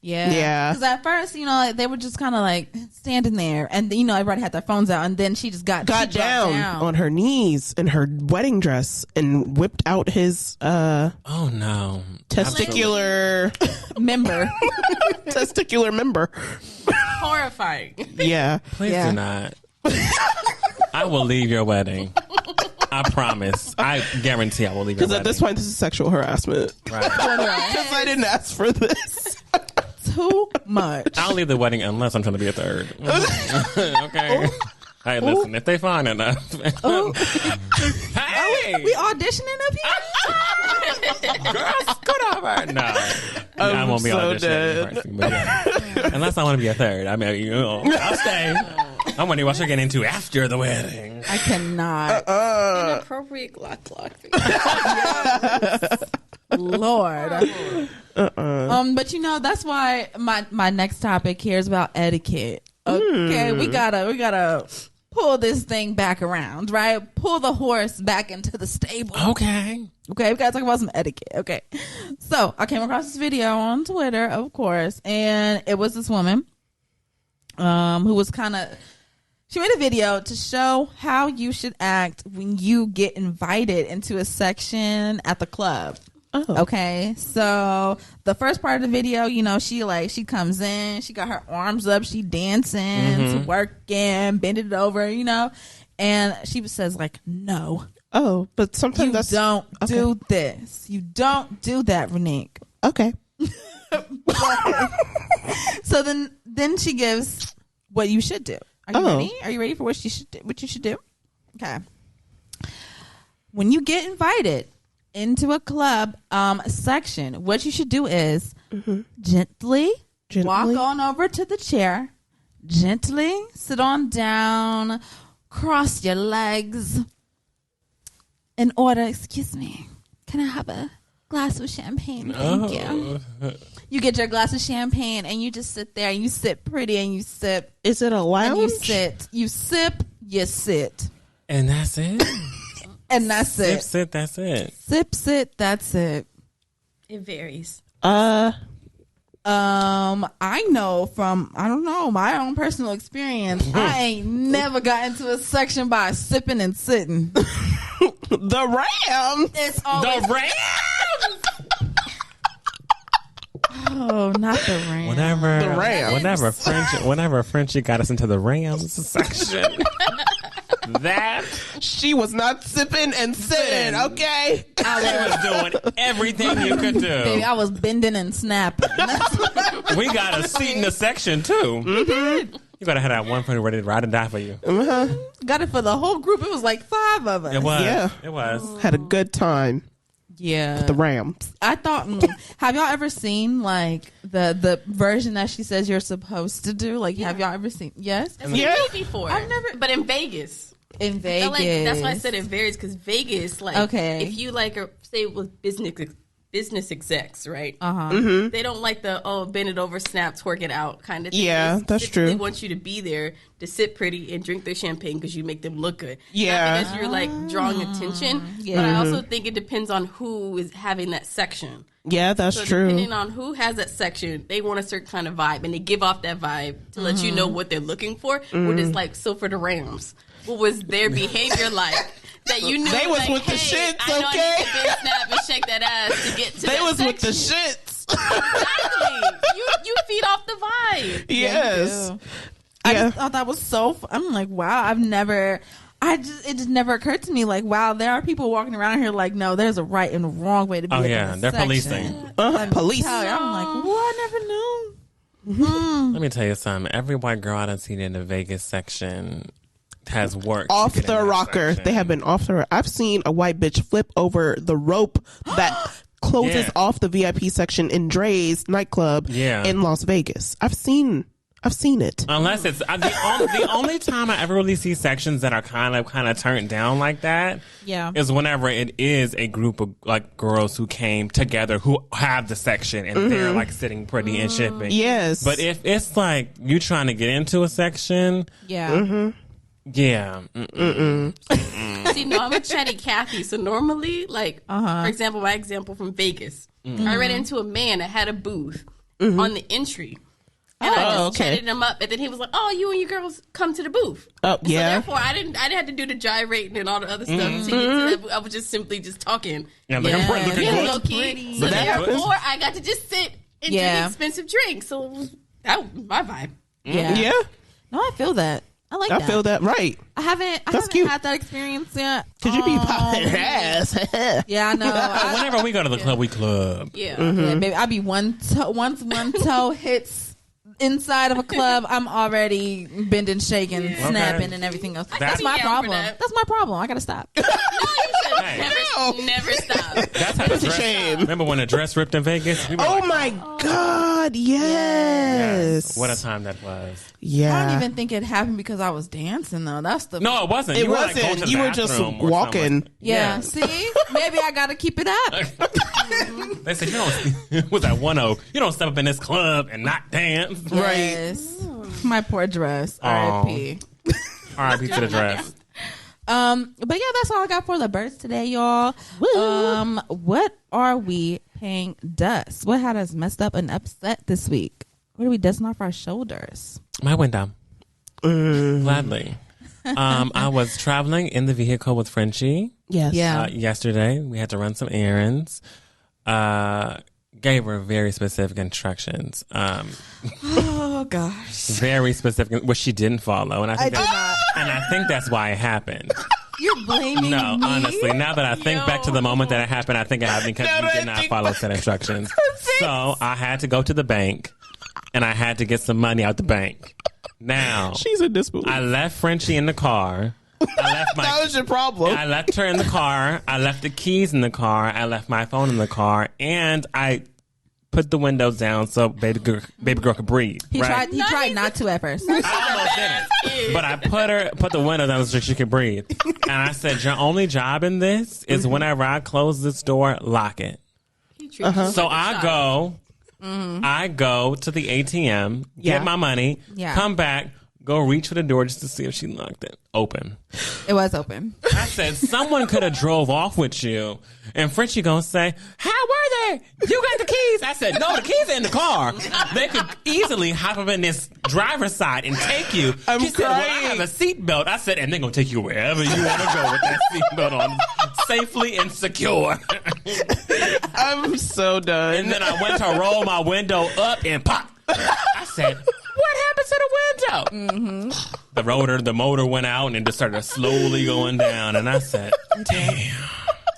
Yeah. Because at first, you know, they were just kind of like standing there, and you know, everybody had their phones out, and then she just got down on her knees in her wedding dress and whipped out his Oh no. testicular member. Horrifying. Yeah. Please Yeah. do not. I will leave your wedding. I promise. I guarantee I will leave your Because wedding. at this point, this is sexual harassment. Right. Because I didn't ask for this. too much. I'll leave the wedding unless I'm trying to be a third. Okay. Hey, listen, if they find enough. Hey! We auditioning up here? Girl, scoot over. No. I won't be so auditioning. dead. Person, but yeah. Unless I want to be a third. I mean, you know, I'll stay. I'm wondering what you're getting into after the wedding. I cannot. Inappropriate glock. Lord. But you know, that's why my next topic here is about etiquette. Okay, we gotta pull this thing back around, right? Pull the horse back into the stable. Okay. Okay, we gotta talk about some etiquette. Okay. So I came across this video on Twitter, of course, and it was this woman who was she made a video to show how you should act when you get invited into a section at the club. Oh. Okay, so the first part of the video, you know, she comes in, she got her arms up, she dancing, working, bending it over, you know, and she says like, no. Oh, but sometimes you don't do this. You don't do that, Renique. Okay. So then she gives what you should do. Are you ready? Are you ready for what you should do? Okay. When you get invited into a club section, what you should do is gently walk on over to the chair, gently sit on down, cross your legs, and order, excuse me, can I have a glass of champagne? Thank you. You get your glass of champagne and you just sit there and you sit pretty and you sip. Is it a lounge? And you sip, you sit. And that's it? And that's it. Sip, that's it. Sip, sit, that's it. It varies. I know from, I don't know, my own personal experience, I ain't never got into a section by sipping and sitting. The Rams. It's always The Rams. Oh, not the Rams. Whenever Frenchie got us into the Rams section, that she was not sipping and sitting. Okay, I was doing everything you could do. Baby, I was bending and snapping. We got a seat in the section too. Mm-hmm. You gotta have that one friend ready to ride and die for you. Got it for the whole group. It was like 5 of us. It was. Yeah. It was. Had a good time. Yeah. The Rams. I thought, have y'all ever seen like the version that she says you're supposed to do? Like, have y'all ever seen? Yes. I've seen it before. I've never, but in Vegas. In Vegas, Like, that's why I said it varies because Vegas, like, if you like, say with business execs, right? They don't like the bend it over, snap, twerk it out kind of thing. Yeah, that's true. They want you to be there to sit pretty and drink their champagne because you make them look good. Yeah, not because you're like drawing attention. Yeah. But I also think it depends on who is having that section. Yeah, that's true. Depending on who has that section, they want a certain kind of vibe, and they give off that vibe to let you know what they're looking for. What is like, so for the Rams, what was their behavior like? That you knew they was like, with the hey, shits, I know okay? I need to bend, snap, and shake that ass to get to They that was section. with the shits. Exactly. You feed off the vibe. Yes. I just thought that was so I'm like, wow, it just never occurred to me, like, wow, there are people walking around here like, no, there's a right and a wrong way to be. Oh yeah, they're policing. Police. I'm like, what? I never knew. Let me tell you something. Every white girl I done seen in the Vegas section has worked Off to get in the that rocker. section. They have been off the. I've seen a white bitch flip over the rope that closes off the VIP section in Dre's nightclub in Las Vegas. I've seen it. Unless it's the only time I ever really see sections that are kind of turned down like that. Yeah. Is whenever it is a group of like girls who came together who have the section and they're like sitting pretty and shipping. Yes. But if it's like you trying to get into a section, Yeah. yeah. See, no, I'm a chatty Cathy. So normally, like, for example, my example from Vegas, I ran into a man that had a booth on the entry. And I just chatted him up, and then he was like, "Oh, you and your girls come to the booth." Oh, yeah. So therefore, I didn't have to do the gyrating and all the other stuff. To get to that. I was just simply just talking. Yeah, look Low good. key. So But that therefore, I got to just sit and drink expensive drinks. So that was my vibe. Yeah. Yeah. No, I feel that. I like that. I feel that. Right. I haven't cute. had that experience yet. Could you be popping her ass? Yeah, I know. Whenever we go to the club, we club. Yeah. Yeah, baby, I be once one toe hits inside of a club, I'm already bending, shaking, snapping, and everything else. That's my problem. That's my problem. I gotta stop. No, you should never stop. That's how That's a shame. Remember when the dress ripped in Vegas? We were Oh like, my God! Yes. what a time that was. Yeah. I don't even think it happened because I was dancing though. That's the No, it wasn't. It You were like, wasn't. going to the You were just bathroom or walking. somewhere. yeah. See, maybe I gotta keep it up. They said you don't. Was that 1-0? You don't step up in this club and not dance. Yes. My poor dress. R.I.P. R.I.P. to the dress. But yeah, that's all I got for the birds today, y'all. What are we paying dust? What had us messed up and upset this week? What are we dusting off our shoulders? My window. Gladly. I was traveling in the vehicle with Frenchie. Yes. Yeah. Yesterday. We had to run some errands. Gave her very specific instructions. Oh gosh. Very specific, which she didn't follow, and I think that's why it happened. You're blaming No, me? honestly, now that I think back to the moment that it happened, I think it happened because you did not follow said instructions. So I had to go to the bank, and I had to get some money out the bank. Now She's in disbelief. I left Frenchie in the car. That was your problem. I left her in the car. I left the keys in the car. I left my phone in the car, and I put the windows down so baby girl could breathe. He right? tried not to at first. I almost didn't. But I put the window down so she could breathe. And I said, your only job in this is whenever I close this door, lock it. So I go to the ATM, get my money, come back, go reach for the door just to see if she locked it. Open. It was open. I said, someone could have drove off with you. And Frenchie gonna say, how were they? You got the keys. I said, no, the keys are in the car. They could easily hop up in this driver's side and take you. I'm She said, well, I crying. have a seatbelt. I said, and they're gonna take you wherever you want to go with that seatbelt on. Safely and secure. I'm so done. And then I went to roll my window up and pop. I said, what happened to the window? The motor went out and it just started slowly going down. And I said, damn.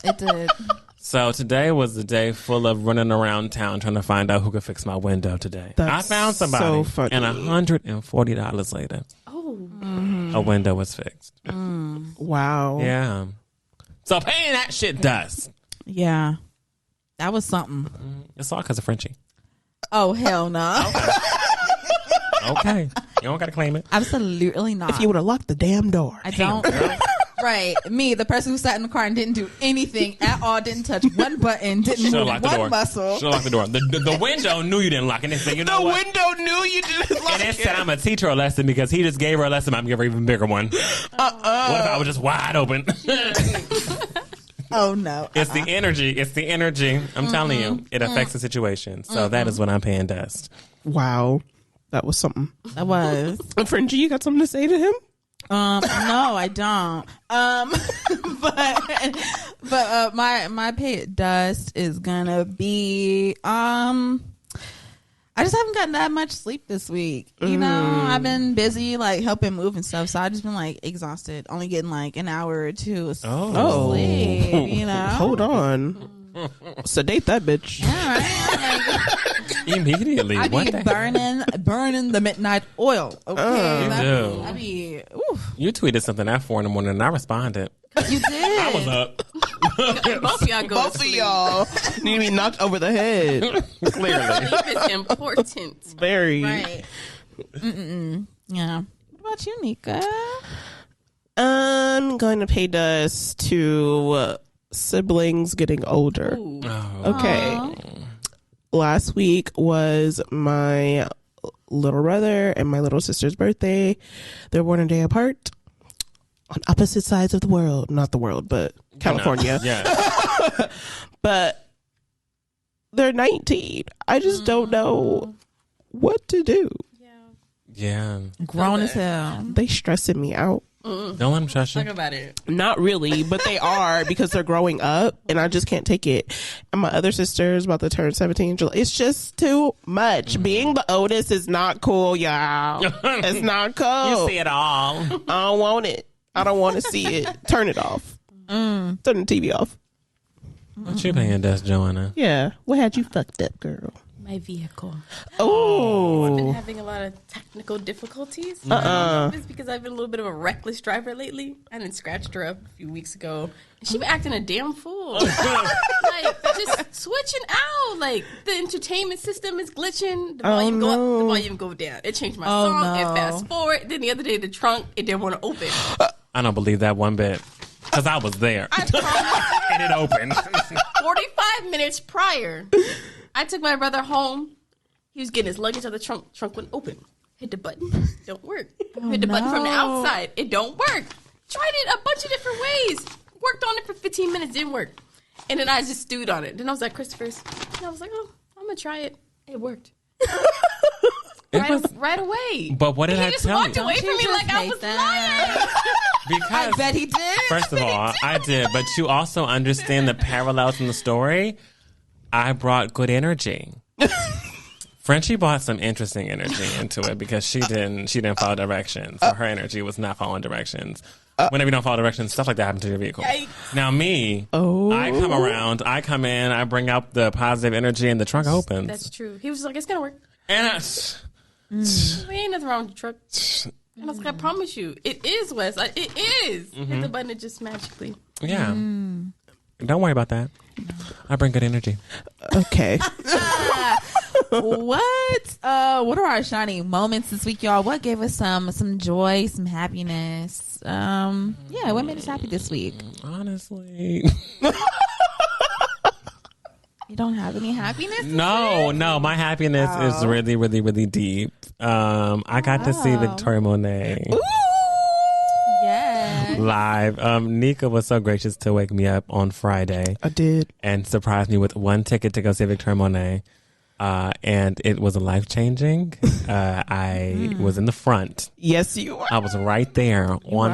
It did. So today was the day full of running around town trying to find out who could fix my window today. That's I found somebody. so funny. And $140 later, a window was fixed. Wow. Yeah. So paying that shit dust. Yeah. That was something. It's all because of Frenchie. Oh, hell no. Okay. You don't got to claim it. Absolutely not. If you would have locked the damn door. I don't. Right. Me, the person who sat in the car and didn't do anything at all, didn't touch one button, didn't move one muscle. Should have locked the door. The window knew you didn't lock it. And said, you know The what? window knew you didn't lock And it it. said, I'm going to teach her a lesson because he just gave her a lesson. I'm going to give her an even bigger one. What if I was just wide open? Oh, no. It's the energy. It's the energy. I'm telling you. It affects the situation. So that is what I'm paying dust. Wow. That was something. That was. Frenchie, you got something to say to him? No, I don't. But my pay dust is gonna be I just haven't gotten that much sleep this week. You know, I've been busy like helping move and stuff, so I've just been like exhausted. Only getting like an hour or two of sleep. You know, Hold on. Sedate that bitch. yeah, right? Immediately. I What be the burning the midnight oil. Okay, You do. I be. Oof. You tweeted something at 4 a.m. and I responded. You did. I was up. Both of y'all go Both to of sleep. y'all need to be knocked over the head. Clearly. Sleep is important. Very. Right. Yeah. What about you, Nika? I'm going to pay dust to siblings getting older. Ooh. Okay. Last week was my little brother and my little sister's birthday. They're born a day apart on opposite sides of the world. Not the world, but California. Yeah. But they're 19. I just don't know what to do. Yeah. Grown as hell. They stressing me out. Don't let him trust you. Talk about it. Not really, but they are because they're growing up and I just can't take it. And my other sister is about to turn 17 in July. It's just too much. Being the oldest is not cool, y'all. It's not cool. You see it all. I don't want it. I don't want to see it. Turn it off. Turn the TV off. What you paying dust, Joanna? Yeah. What had you fucked up, girl? My vehicle. Oh. I've been having a lot of technical difficulties. It's because I've been a little bit of a reckless driver lately. I done scratched her up a few weeks ago. And she been acting a damn fool. Like, just switching out. Like, the entertainment system is glitching. The volume go up, the volume go down. It changed my song. It fast forward. Then the other day, the trunk, it didn't want to open. I don't believe that one bit. Because I was there. And it opened. 45 minutes prior, I took my brother home. He was getting his luggage out of the trunk. Trunk wouldn't open. Hit the button. Don't work. Hit the button from the outside. It don't work. Tried it a bunch of different ways. Worked on it for 15 minutes. Didn't work. And then I just stewed on it. Then I was at Christopher's. And I was like, oh, I'm going to try it. It worked. Right away. But what did I He just tell walked you? away from me like I was lying. Because I bet he did. First of all, I did. But you also understand the parallels in the story. I brought good energy. Frenchie brought some interesting energy into it because she didn't follow directions. So her energy was not following directions. Whenever you don't follow directions, stuff like that happens to your vehicle. Yikes. Now me, I come around, I come in, I bring out the positive energy, and the trunk opens. That's true. He was like, it's going to work. And There ain't nothing wrong with the truck. And I was like, I promise you, it is, Wes. It is. Hit the button, it just magically. yeah. Don't worry about that. I bring good energy. Okay. What are our shining moments this week, y'all? What gave us some joy, some happiness? Yeah, what made us happy this week? Honestly. You don't have any happiness this No, week? my happiness is really, really, really deep. I got to see Victoria Monet Yeah. live. Nika was so gracious to wake me up on Friday I did. and surprise me with one ticket to go see Victoria Monet. And it was life-changing. I was in the front. Yes, you are. I was right there on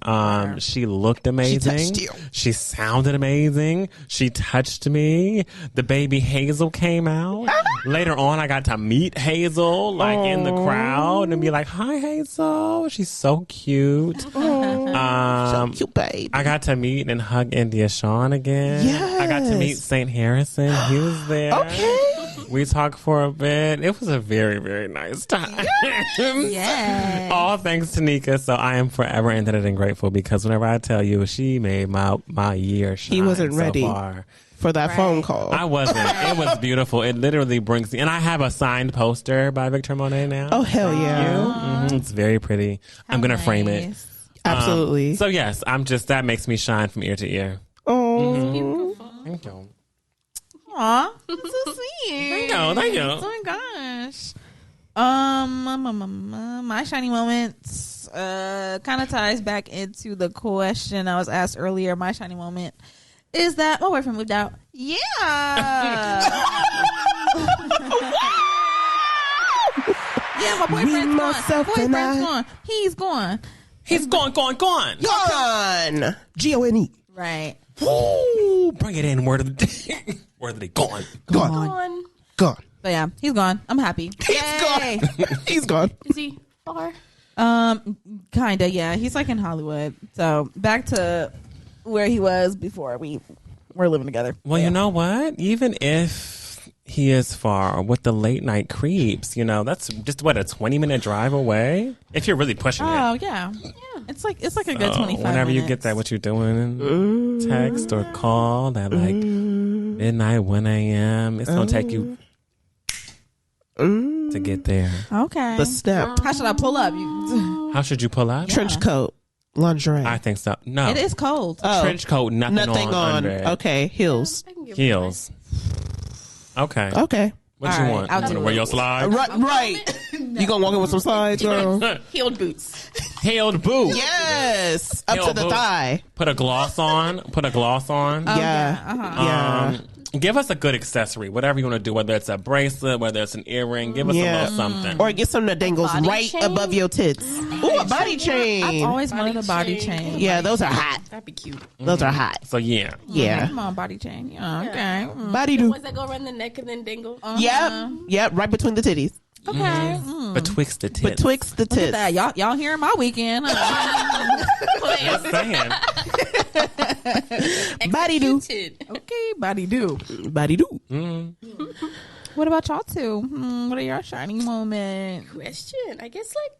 her. She looked amazing. She touched you. She sounded amazing. She touched me. The baby Hazel came out. Later on, I got to meet Hazel, like in the crowd, and be like, "Hi, Hazel." She's so cute. So cute, babe. I got to meet and hug India Shawn again. Yes. I got to meet St. Harrison. He was there. Okay. We talked for a bit. It was a very, very nice time. Yeah. All thanks to Nika. So I am forever indebted and grateful because whenever I tell you, she made my year shine. He wasn't so ready far. for that phone call. I wasn't. It was beautiful. It literally brings me, and I have a signed poster by Victor Monet now. Oh, hell yeah. It's very pretty. I'm going to frame it. Absolutely. So yes, that makes me shine from ear to ear. Oh. Thank you. Aw, that's so sweet. Thank you. Oh my gosh. My shiny moments kind of ties back into the question I was asked earlier. My shiny moment is that my boyfriend moved out. Yeah. Yeah, my boyfriend's gone. He's gone. He's gone. Gone. G-O-N-E. Right. Ooh, bring it in. Word of the day. Word of the day. Gone. Gone. But yeah, he's gone. I'm happy. Yay. He's gone. Is he far? Kinda, yeah. He's like in Hollywood. So back to where he was before we were living together. Well, you know what? Even if he is far with the late night creeps, that's just a 20-minute drive away. If you're really pushing it. Oh yeah. It's like a good 25 whenever minutes. you get that, what you're doing, text or call at like midnight, 1 a.m. It's gonna take you to get there. Okay. The step. How should I pull up? How should you pull up? Trench coat. Lingerie. I think so. No, It is cold. trench coat. Nothing on. Under it. Okay. Heels. Heels. Okay. Okay. What All you right, want? I'll You do want to wear it. your slides? Right. You gonna walk in with some slides, girl? Heeled boots. Heeled boots. Yes. Up Heeled to the boots. thigh. Put a gloss on. Yeah. Yeah. Give us a good accessory, whatever you want to do, whether it's a bracelet, whether it's an earring. Give us a little something. Or get something that dangles Body right chain? above your tits. Ooh, a body I've chain. always wanted a body chain. Yeah, those are hot. That'd be cute. Those are hot. So yeah. Yeah. Come on, body chain. Yeah, okay. Body do. Ones that go around the neck and then dangle. Yep. Right between the titties. Okay. Betwixt the tits. Betwixt the Look at tits. that. Y'all hearing my weekend. Just saying. Body do. Executed. Okay, body do. Body do. What about y'all two? What are your shining moments? Question. I guess like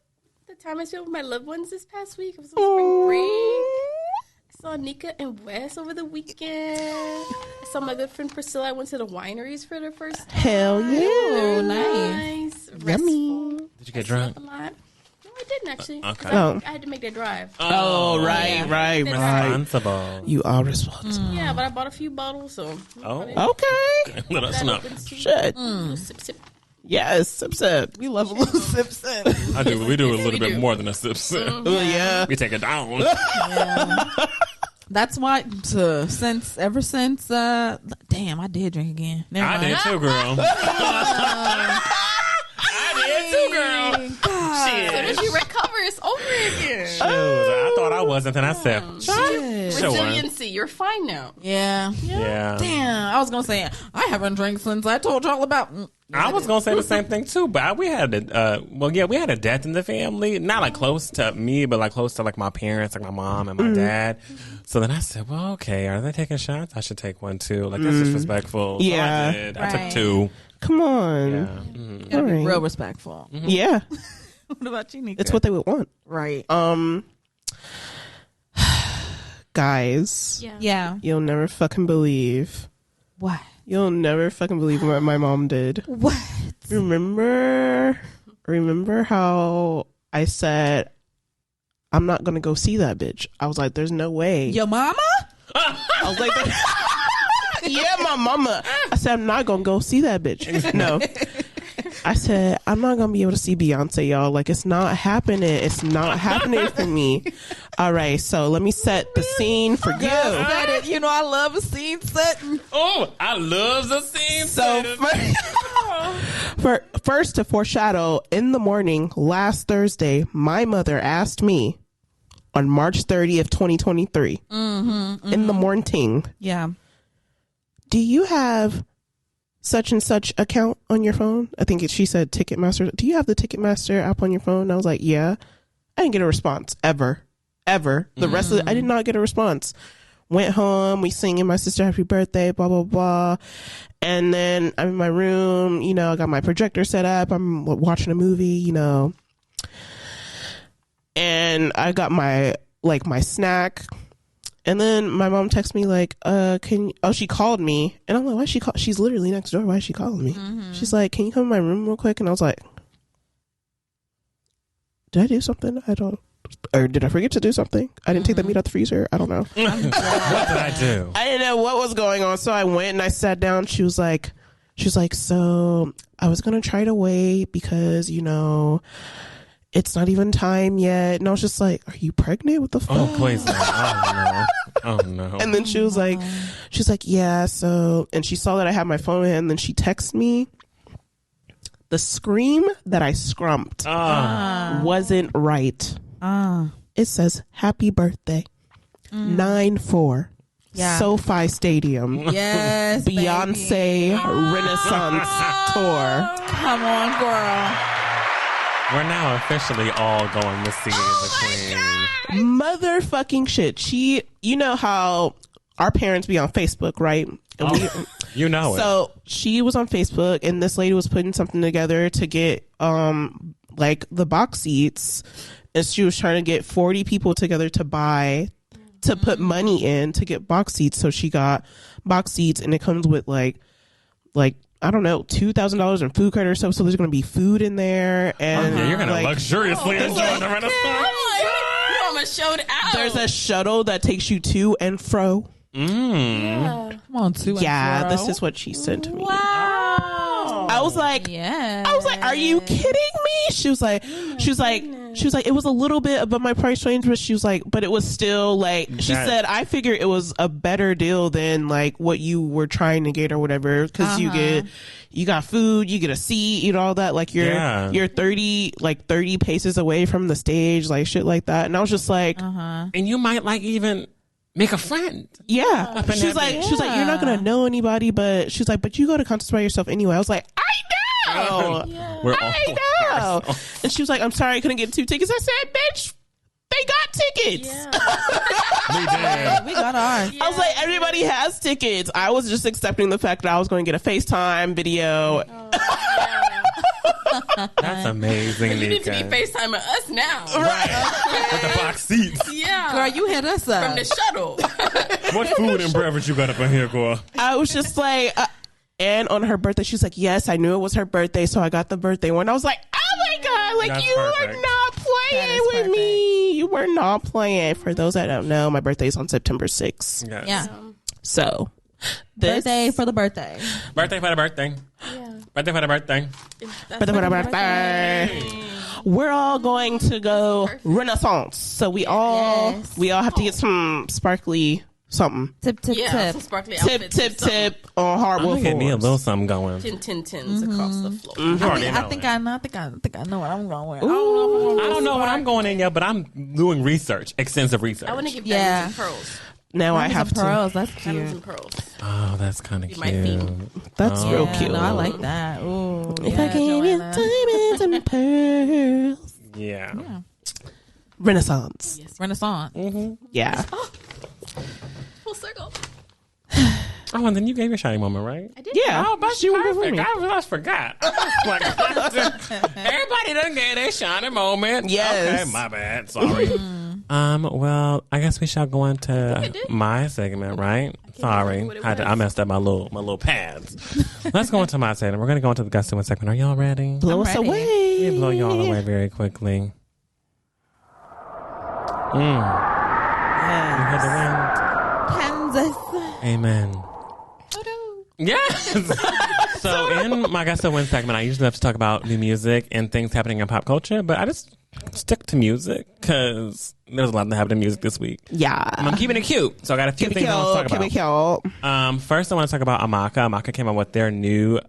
the time I spent with my loved ones this past week. It was on spring break. I saw Nika and Wes over the weekend. I saw my good friend Priscilla. I went to the wineries for the first time. Hell yeah. Oh, nice. Yummy. Did you get drunk? A lot. No, I didn't actually. Okay. 'Cause I had to make that drive. Oh, right. Responsible. You are responsible. Yeah, but I bought a few bottles, so. Oh. Okay. Let us know. Shit. Sip, sip. Yes. Sip. We love a little sip sip. We do a little bit more than a sip sip. Oh, yeah. We take it down. That's why ever since damn, I did drink again. Never I mind. did too, girl. I did too, girl. Shit. As you recover, it's over again. Shoot, I thought I wasn't, and I said, Shit. sure. Resiliency. You're fine now. Yeah. Yeah. Damn. I was gonna say I haven't drank since I told y'all about. I was gonna say the same thing too, but we had we had a death in the family, not like close to me, but like close to like my parents, like my mom and my dad. So then I said, well, okay, are they taking shots? I should take one too. Like that's disrespectful. Yeah. So I did. I Right. took two. Come on. Yeah. Gotta be Alright. real respectful. Yeah. What about you, Nika? It's what they would want. Right. Guys, Yeah. you'll never fucking believe. What? You'll never fucking believe what my mom did. What? Remember how I said, I'm not going to go see that bitch. I was like, there's no way. Your mama? I was like, yeah, my mama. I said, I'm not going to go see that bitch. No. I said, I'm not going to be able to see Beyonce, y'all. Like, it's not happening. It's not happening for me. All right, so let me set the scene for you. Said it. You know I love a scene setting. Oh, I love the scene. So first to foreshadow, in the morning last Thursday, my mother asked me on March 30th, 2023, in the morning, Yeah. do you have such and such account on your phone? I think she said Ticketmaster. Do you have the Ticketmaster app on your phone? I was like, yeah. I didn't get a response ever. The rest of it, I did not get a response. Went home, we singing my sister happy birthday, blah, blah, blah. And then I'm in my room, I got my projector set up. I'm watching a movie, And I got my snack. And then my mom texted me like, she called me. And I'm like, why she call? She's literally next door. Why is she calling me? Mm-hmm. She's like, can you come in my room real quick? And I was like, did I do something? Or did I forget to do something? I didn't take the meat out the freezer. I don't know. What did I do? I didn't know what was going on. So I went and I sat down. She was like, so I was going to try to wait because, it's not even time yet. And I was just like, are you pregnant? What the fuck? Oh, please no. Oh, no. And then she was like, yeah, so, and she saw that I had my phone in hand, and then she texted me. The scream that I scrumped wasn't right. It says, happy birthday. 9/4. Yeah. SoFi Stadium. Yes, Beyonce baby. Renaissance Tour. Come on, girl. We're now officially all going to see the Queen. Motherfucking shit. You know how our parents be on Facebook, right? And You know it. So she was on Facebook, and this lady was putting something together to get like the box seats, and she was trying to get 40 people together to put money in to get box seats. So she got box seats, and it comes with like I don't know, $2,000 in food credit or stuff. So there's going to be food in there, and you're going to luxuriously enjoy the Renaissance. You almost showed out. There's a shuttle that takes you to and fro. Come on, too. Yeah, this is what she sent to me. Wow. I was like, are you kidding me? She was like, it was a little bit above my price range, but she was like, but it was still like, she said, I figured it was a better deal than like what you were trying to get or whatever. Cause you got food, you get a seat, all that. Like you're 30 paces away from the stage, like shit like that. And I was just like, and you might like even make a friend. Yeah. She's like, you're not going to know anybody, but she's like, but you go to concerts by yourself anyway. I was like, I know. I know. And she was like, I'm sorry I couldn't get 2 tickets. I said, bitch, they got tickets. Yeah. We got ours. I was like, everybody has tickets. I was just accepting the fact that I was going to get a FaceTime video. That's amazing, You need to be Nika. FaceTiming us now. Right. With the box seats. Yeah. Girl, you hit us up. From the shuttle. What food and beverage you got up in here, girl? I was just like, and on her birthday, she was like, yes, I knew it was her birthday, so I got the birthday one. I was like, oh my God, like That's you perfect. are not playing with me. You were not playing. For those that don't know, my birthday is on September 6th. Yes. Yeah. So, Birthday for the birthday. Birthday for the birthday. Yeah. Birthday for the birthday. We're all going to go Renaissance. So we all have to get some sparkly something. Tip. Some sparkly outfits. Tip on hardwood Get me a floors. little something going. Tins across the floor. I think I know what I'm going with. I don't know what I'm going in yet, but I'm doing research, extensive research. I want to give diamonds and pearls. Now I have pearls. to. That's Diamonds cute. and pearls. Oh, that's kind of Be cute. my theme. That's real Yeah, cute. no, I like that. Ooh, If I gave you diamonds and pearls. Yeah. Renaissance. Yes. Renaissance. Yeah. Full circle. Oh, and then you gave your shiny moment, right? I did. Yeah. Oh, but She was before perfect. me. I just forgot. Everybody done get their shiny moment. Yes. Okay, my bad. Sorry. Well, I guess we shall go into my segment, right? Sorry, I messed up my little pads. Let's go into my segment. We're going to go into the Gust segment. Are y'all ready? Blow us ready. away. We blow y'all away very quickly. You hear the wind? Kansas. Amen. Yes. So in my Gust Win segment, I usually have to talk about new music and things happening in pop culture, but I just stick to music because there's a lot that happened in music this week. Yeah. I'm keeping it cute, so I got a few things I want to talk about. First, I want to talk about AMAKA. AMAKA came out with their new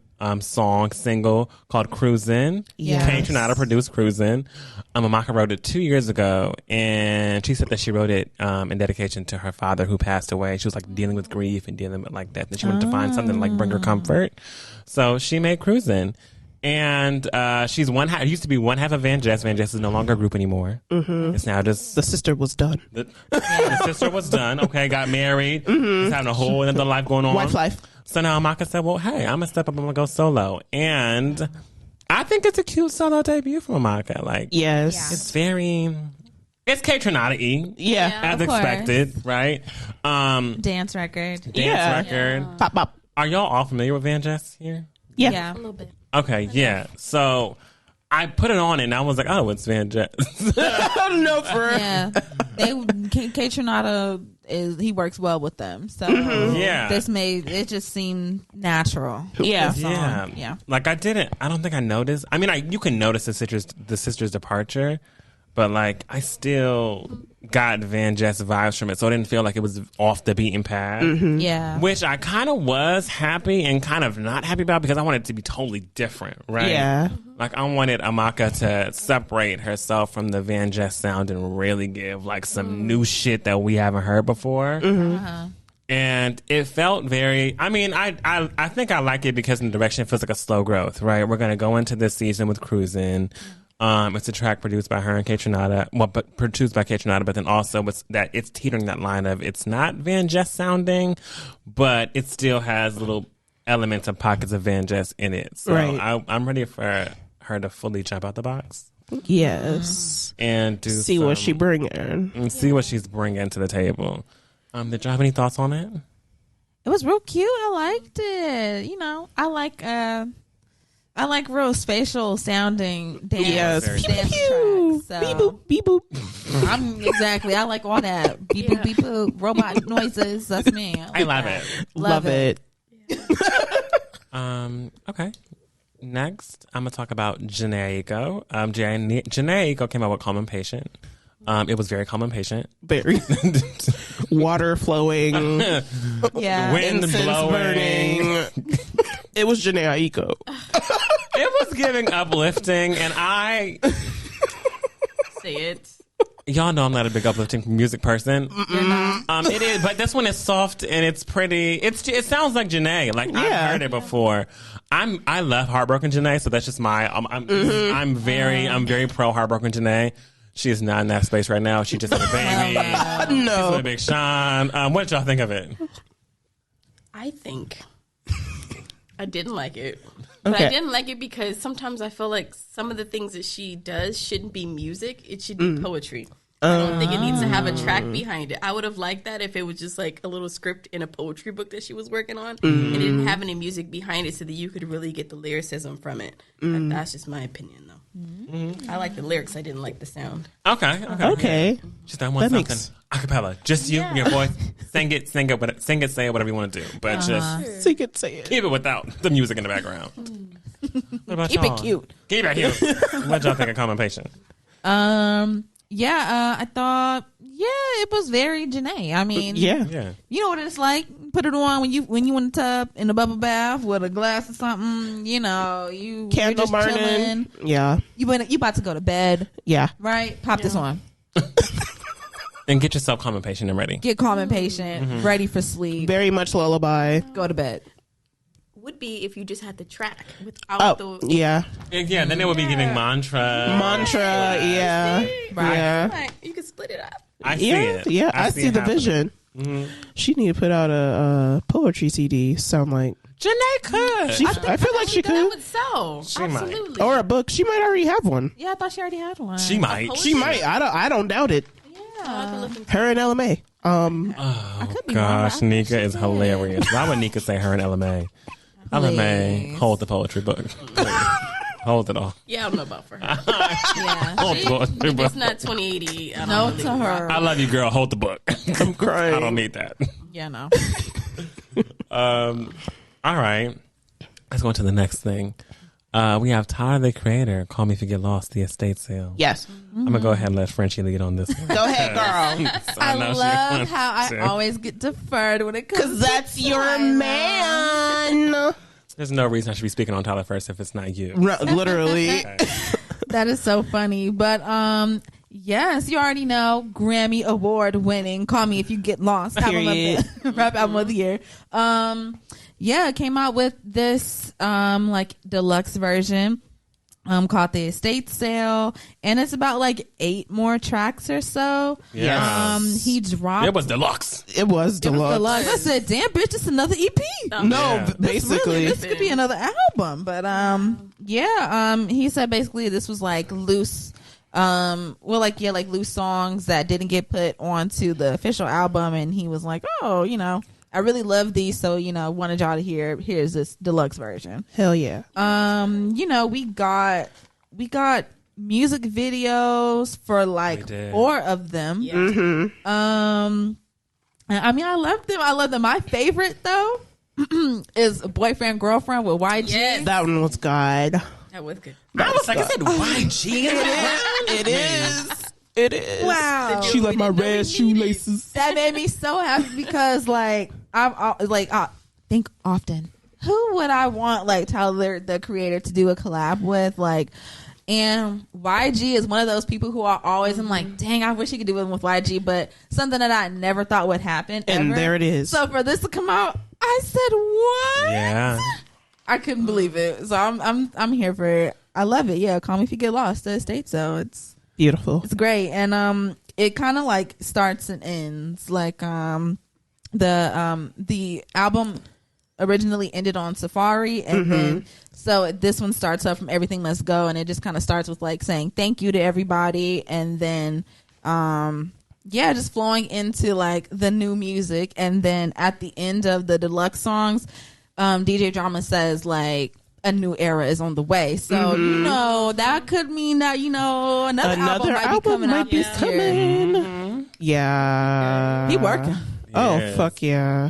single called Cruisin'. Yes. Kane Trinata produced Cruisin'. AMAKA wrote it 2 years ago, and she said that she wrote it in dedication to her father who passed away. She was like dealing with grief and dealing with like death, and she wanted to find something to like bring her comfort. So she made Cruisin'. And she's it used to be one half of Van Jess. Van Jess is no longer a group anymore. Mm-hmm. It's now just The sister was done. the sister was done. Okay, got married. He's having a whole another life going on. Wife life. So now AMAKA said, well, hey, I'm going to step up. I'm going to go solo. And I think it's a cute solo debut for AMAKA. Like, Yes. it's very It's K-Tronada-y. Yeah. As of course. expected, right? Dance record. Dance record. Pop, pop. Are y'all all familiar with Van Jess here? Yeah. A little bit. Okay, yeah. So I put it on and I was like, oh, it's Van Jess. No, for Yeah, K Tronada he works well with them, so Yeah. this made it just seem natural. Yeah. This song. Yeah. Yeah. Like I don't think I noticed. I mean, you can notice the sister's departure, but like I still got Van Jess vibes from it, so I didn't feel like it was off the beaten path. Yeah. Which I kind of was happy and kind of not happy about because I wanted it to be totally different, right? Yeah. Like I wanted AMAKA to separate herself from the Van Jess sound and really give like some new shit that we haven't heard before. And it felt very, I mean, I think I like it because in the direction it feels like a slow growth, right? We're going to go into this season with Cruisin'. It's a track produced by her and K-Tronada. Well, but produced by K-Tronada, but then also it's teetering that line of it's not Van Jess sounding, but it still has little elements and pockets of Van Jess in it. So Right. I'm ready for her to fully jump out the box Yes. and See what she bringing. and see what she's bringing to the table. Did you have any thoughts on it? It was real cute. I liked it. You know, I like real spatial sounding dance. Yes. Very Dance Pew. tracks. So Beep boop. Beep boop. I like all that. Beep boop beep boop. Robot noises. That's me. I love it. Love it. Okay. Next, I'm gonna talk about Jhene Aiko. Jhene Aiko came out with Calm and Patient. It was very calm and patient. Very. Water flowing. Yeah. Wind Incense blowing. burning. It was Jhene Aiko. It was giving uplifting, and Say it. y'all know I'm not a big uplifting music person. It is, but this one is soft and it's pretty. It sounds like Jhene. Like Yeah. I've heard it before. I love Heartbroken Jhene, so that's just my. I'm very pro Heartbroken Jhene. She is not in that space right now. She just had a baby. She's No. with a Big Sean. What did y'all think of it? I think I didn't like it. But Okay. I didn't like it because sometimes I feel like some of the things that she does shouldn't be music. It should be poetry. I don't think it needs to have a track behind it. I would have liked that if it was just like a little script in a poetry book that she was working on and it didn't have any music behind it so that you could really get the lyricism from it. But that's just my opinion, though. I like the lyrics. I didn't like the sound. Okay. Just I want That something makes- acapella. Just you, your voice. Sing it, say it, whatever you want to do. But just Say it, say it. keep it without the music in the background. What about Keep y'all? it cute. Keep it cute. What y'all think of Calm and Patient? I thought, it was very Jhene. I mean, Yeah. you know what it's like. Put it on when you in the tub in a bubble bath with a glass of something. You know, you're Candle just burning. chilling. Yeah. You about to go to bed, Yeah. right? Pop this on. And get yourself Calm and Patient and ready. Get calm and patient, ready for sleep. Very much lullaby. Go to bed. Would be if you just had the track without Oh, the. yeah. Yeah, then it would be giving mantra. Mantra. Yeah. Right. Yeah. Like, you could split it up. I see Yeah. it. Yeah. I see it the happening. vision. She need to put out a poetry CD. Sound like Jhene could. I feel like she That could. would sell. might. Absolutely. Or a book. She might already have one. Yeah, I thought she already had one. She might. She might. I don't doubt it. Yeah. Her and LMA. I could be Gosh, wrong. Nika is hilarious. Why would Nika say her and LMA? LMA, hold the poetry book. Hold it all. Yeah, I don't know about for her. Yeah. Hold the poetry If book. it's not 2080, I don't No really to her. I love you, girl. Hold the book. I'm crying. I don't need that. Yeah, no. All right. Let's go on to the next thing. We have Tyler, the Creator. Call Me If You Get Lost, the estate sale. Yes. I'm going to go ahead and let Frenchie lead on this one. Go ahead, girl. So I know she love wants how I to. always get deferred when it comes Because to that's your Tyler. man. There's no reason I should be speaking on Tyler first if it's not you. Literally. That is so funny. But yes, you already know, Grammy Award winning Call Me If You Get Lost. Period. Rap album of the year. Came out with this like deluxe version called The Estate Sale, and it's about like 8 more tracks or so. Yes. He dropped It was deluxe. It was It was deluxe. deluxe. I said, damn bitch, it's another EP. No, Yeah. basically. This could be another album, but he said basically this was like loose like loose songs that didn't get put onto the official album, and he was like, oh, I really love these, so wanted y'all to here's this deluxe version. Hell yeah. We got music videos for like 4 of them. Yeah. Mm-hmm. I mean, I love them. My favorite though is Boyfriend Girlfriend with YG. Yes. That one was God. That was good. I was like, I said YG. It is. Wow. She like my red shoelaces. That made me so happy because I think often, who would I want like Tyler the Creator to do a collab with, like. And YG is one of those people who are always in like, dang, I wish he could do it with YG, but something that I never thought would happen. And ever. there it is. So for this to come out, I said, what? Yeah. I couldn't believe it. So I'm here for it. I love it. Yeah, Call Me If You Get Lost to State. So it's beautiful. It's great. And it kind of like starts and ends. Like the album originally ended on Safari, and then so this one starts up from Everything Must Go, and it just kind of starts with like saying thank you to everybody, and then just flowing into like the new music, and then at the end of the deluxe songs, DJ Drama says like a new era is on the way. So that could mean that another album might be coming out this year. Yeah, He working. Oh Yes. fuck yeah.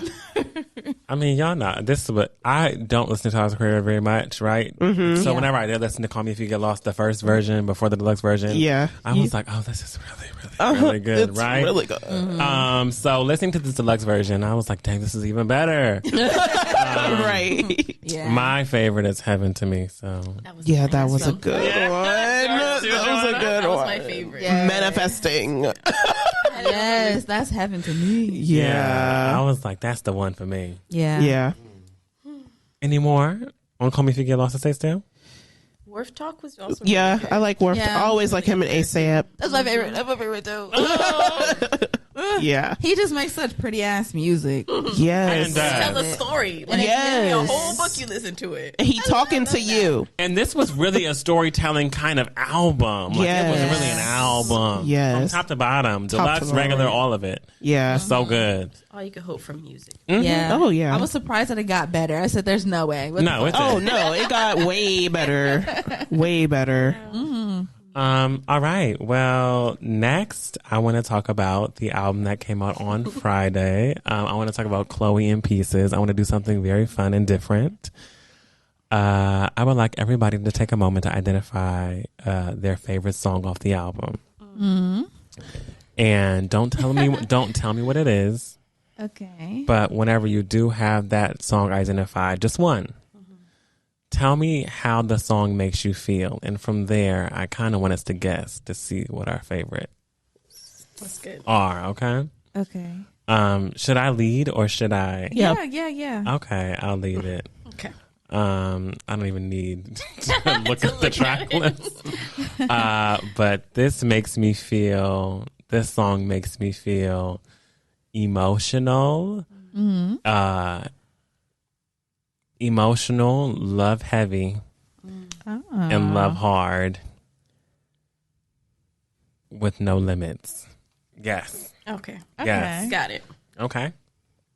I mean, y'all know this is what I don't listen to Tyler the Creator very much, right? So whenever I did listen to Call Me If You Get Lost, the first version before the deluxe version, I was like, oh, this is really good, it's right? really good. So listening to this deluxe version, I was like, dang, this is even better. Right. Yeah. My favorite is Heaven to Me. So That was That was a good one. That was a good That was one. my favorite. Yeah. Manifesting. Yes, that's heaven to me. Yeah. I was like, that's the one for me. Yeah. Yeah. Any more on Call Me If You Get Lost to Stay Still? Wharf Talk was also Yeah, really good. I like Worf. Yeah. I always like him and ASAP. That's my favorite. That's my favorite too. Yeah. He just makes such pretty ass music. Yes. And, Tell a story. Like, Yes. give me a whole book, you listen to it. He talking to you. And this was really a storytelling kind of album. Like, it was Yes. really an album. Yes. From top to bottom. Top Deluxe, to bottom. regular, all of it. Yeah. So good. All you could hope from music. Yeah. Oh, yeah. I was surprised that it got better. I said, "There's no way." What No, the it's fuck? Oh no, it got way better. Way better. All right. Well, next, I want to talk about the album that came out on Friday. I want to talk about Chlöe in Pieces. I want to do something very fun and different. I would like everybody to take a moment to identify their favorite song off the album. And don't tell me what it is. Okay. But whenever you do have that song identified, just one, tell me how the song makes you feel. And from there, I kind of want us to guess to see what our favorite That's good. are, okay? Okay. Should I lead or should I? Yeah. Okay, I'll lead it. Okay. I don't even need to look at the track list. But this song makes me feel emotional, love heavy, and love hard with no limits. Yes. Okay. Yes. Got it. Okay.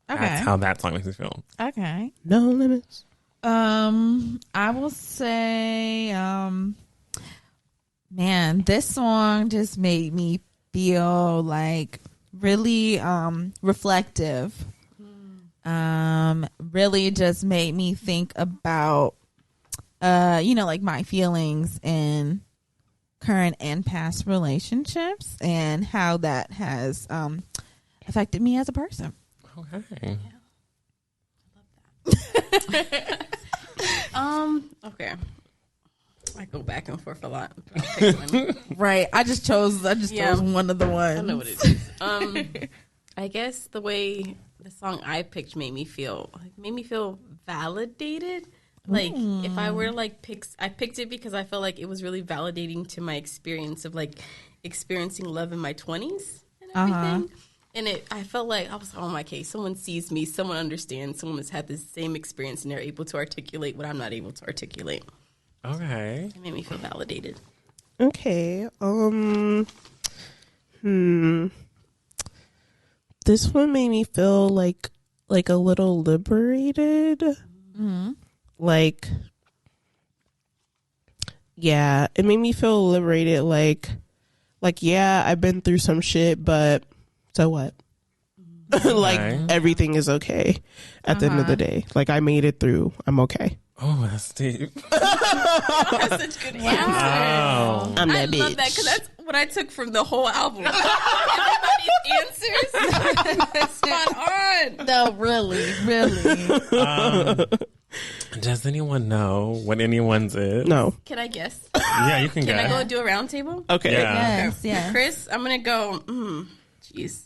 Okay. That's how that song makes me feel. Okay. No limits. I will say, man, this song just made me feel like really reflective. Really just made me think about like my feelings in current and past relationships and how that has affected me as a person. Okay. Okay. I go back and forth a lot. I'll pick one. Right. I just chose one of the ones. I know what it is. I guess the way the song I picked made me feel validated. Like if I were I picked it because I felt like it was really validating to my experience of like experiencing love in my 20s and everything. And I felt like I was on my case. Someone sees me, someone understands, someone has had the same experience and they're able to articulate what I'm not able to articulate. Okay. It made me feel validated. Okay. This one made me feel like a little liberated. Mm-hmm. Like, yeah, it made me feel liberated. Like, yeah, I've been through some shit, but so what? Like, everything is okay at the end of the day. Like, I made it through. I'm okay. Oh, that's deep. That's such good answer. Wow. I'm that I love bitch. that because that's what I took from the whole album. Everybody's answers spot on. No, really. Does anyone know what anyone's is? No. Can I guess? Yeah, you can Can I guess. go do a round table? Okay. Yeah. Yes. Chris, I'm going to go, jeez.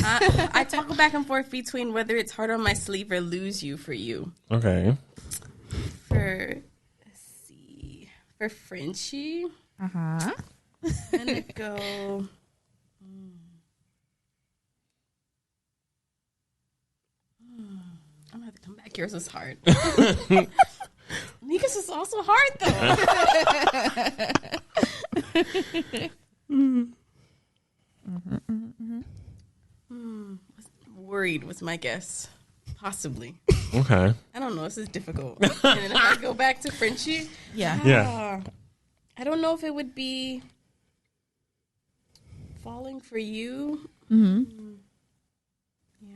I toggle back and forth between whether it's hard on my sleeve or lose you for you. Okay. Let's see. For Frenchie, Uh-huh. I'm going to go. I'm going to have to come back. Yours was hard. Nika's is also hard, though. Worried was my guess. Possibly. Okay. I don't know. This is difficult. And then if I go back to Frenchie, Yeah. I don't know if it would be Falling for You. Mm-hmm. Yeah.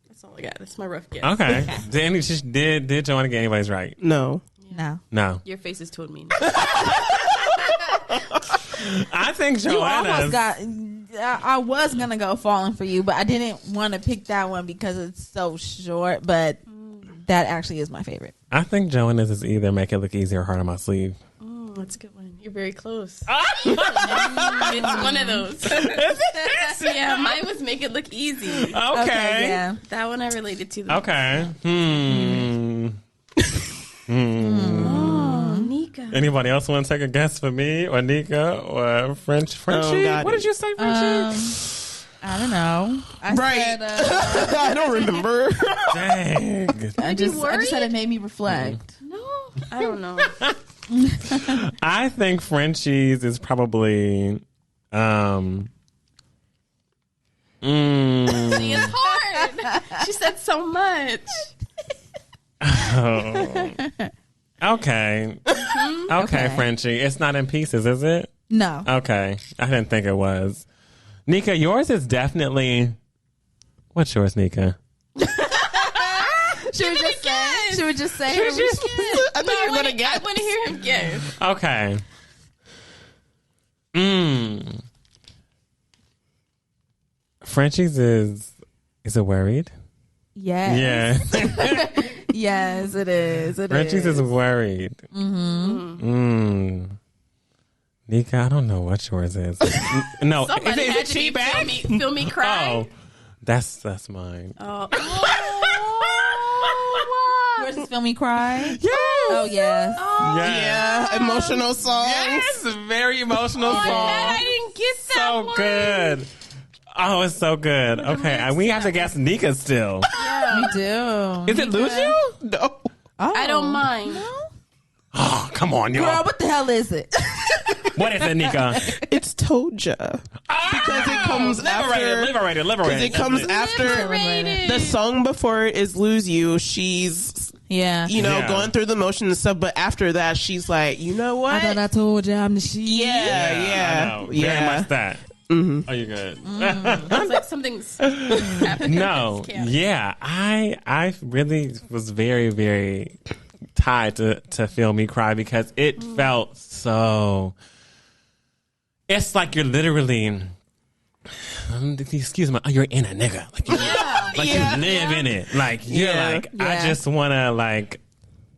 That's all I got. That's my rough guess. Okay. Did Joanna get anybody's right? No. No. Your faces told me. I think You almost Joanna's. got. I was gonna go Falling for You, but I didn't want to pick that one because it's so short. But that actually is my favorite. I think Joanna's is either Make It Look Easy or Heart on My Sleeve. Oh, that's a good one. You're very close. It's one of those. Yeah, mine was Make It Look Easy. Okay. Yeah. That one I related to. The Okay. Oh, Nika. Anybody else want to take a guess for me or Nika or Frenchie? God. What did you say, Frenchie? I don't know. I Right. said, I don't remember. Dang. I just said it made me reflect. No, I don't know. I think Frenchie's is probably. See, it's hard. She said so much. Oh. Okay. Okay, Frenchie. It's not in pieces, is it? No. Okay. I didn't think it was. Nika, yours is definitely. What's yours, Nika? Should we just say? Should we just say? I thought you were going to I guess. want to hear him guess. Okay. Frenchie's is it worried? Yes. Yeah. Yes, it is. Frenchie's is worried. Nika, I don't know what yours is. No, Somebody is had it to cheap be bag? feel me cry. Oh, that's mine. Oh. Yours is Feel Me Cry. Yes. Oh yes. Yeah, emotional song. Yes, very emotional song. I didn't get that So one. good. Oh, it's so good. Okay, and we have to guess Nika still. We do. Is it Lose You? No. Oh. I don't mind. Oh, come on, y'all. Girl, what the hell is it? What is it, Nika? It's Toja. Because it comes after. Liberated. Because it comes after. Liberated. The song before it is Lose You. She's, Yeah. going through the motions and stuff. But after that, she's like, you know what? I thought I told you I'm the shit. Yeah. I know. Very much that. Are you good? It's like something's happening. No. It's chaotic. Yeah. I really was very, very tied to Feel Me Cry because it felt so. It's like you're literally. Excuse me. You're in a nigga. Like you, you live in it. Like you're like. I just want to like.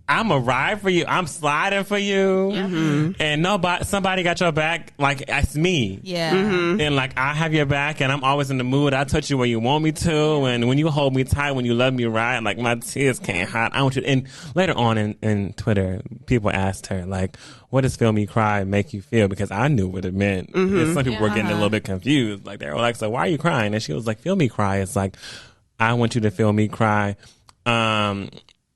I'm a ride for you. I'm sliding for you. And somebody got your back. Like, it's me. Yeah. And like, I have your back and I'm always in the mood. I touch you when you want me to. And when you hold me tight, when you love me right, like my tears can't hide. I want you. And later on in Twitter, people asked her, like, what does Feel Me Cry make you feel? Because I knew what it meant. And some people were getting a little bit confused. Like, they were like, so why are you crying? And she was like, Feel Me Cry. It's like, I want you to feel me cry.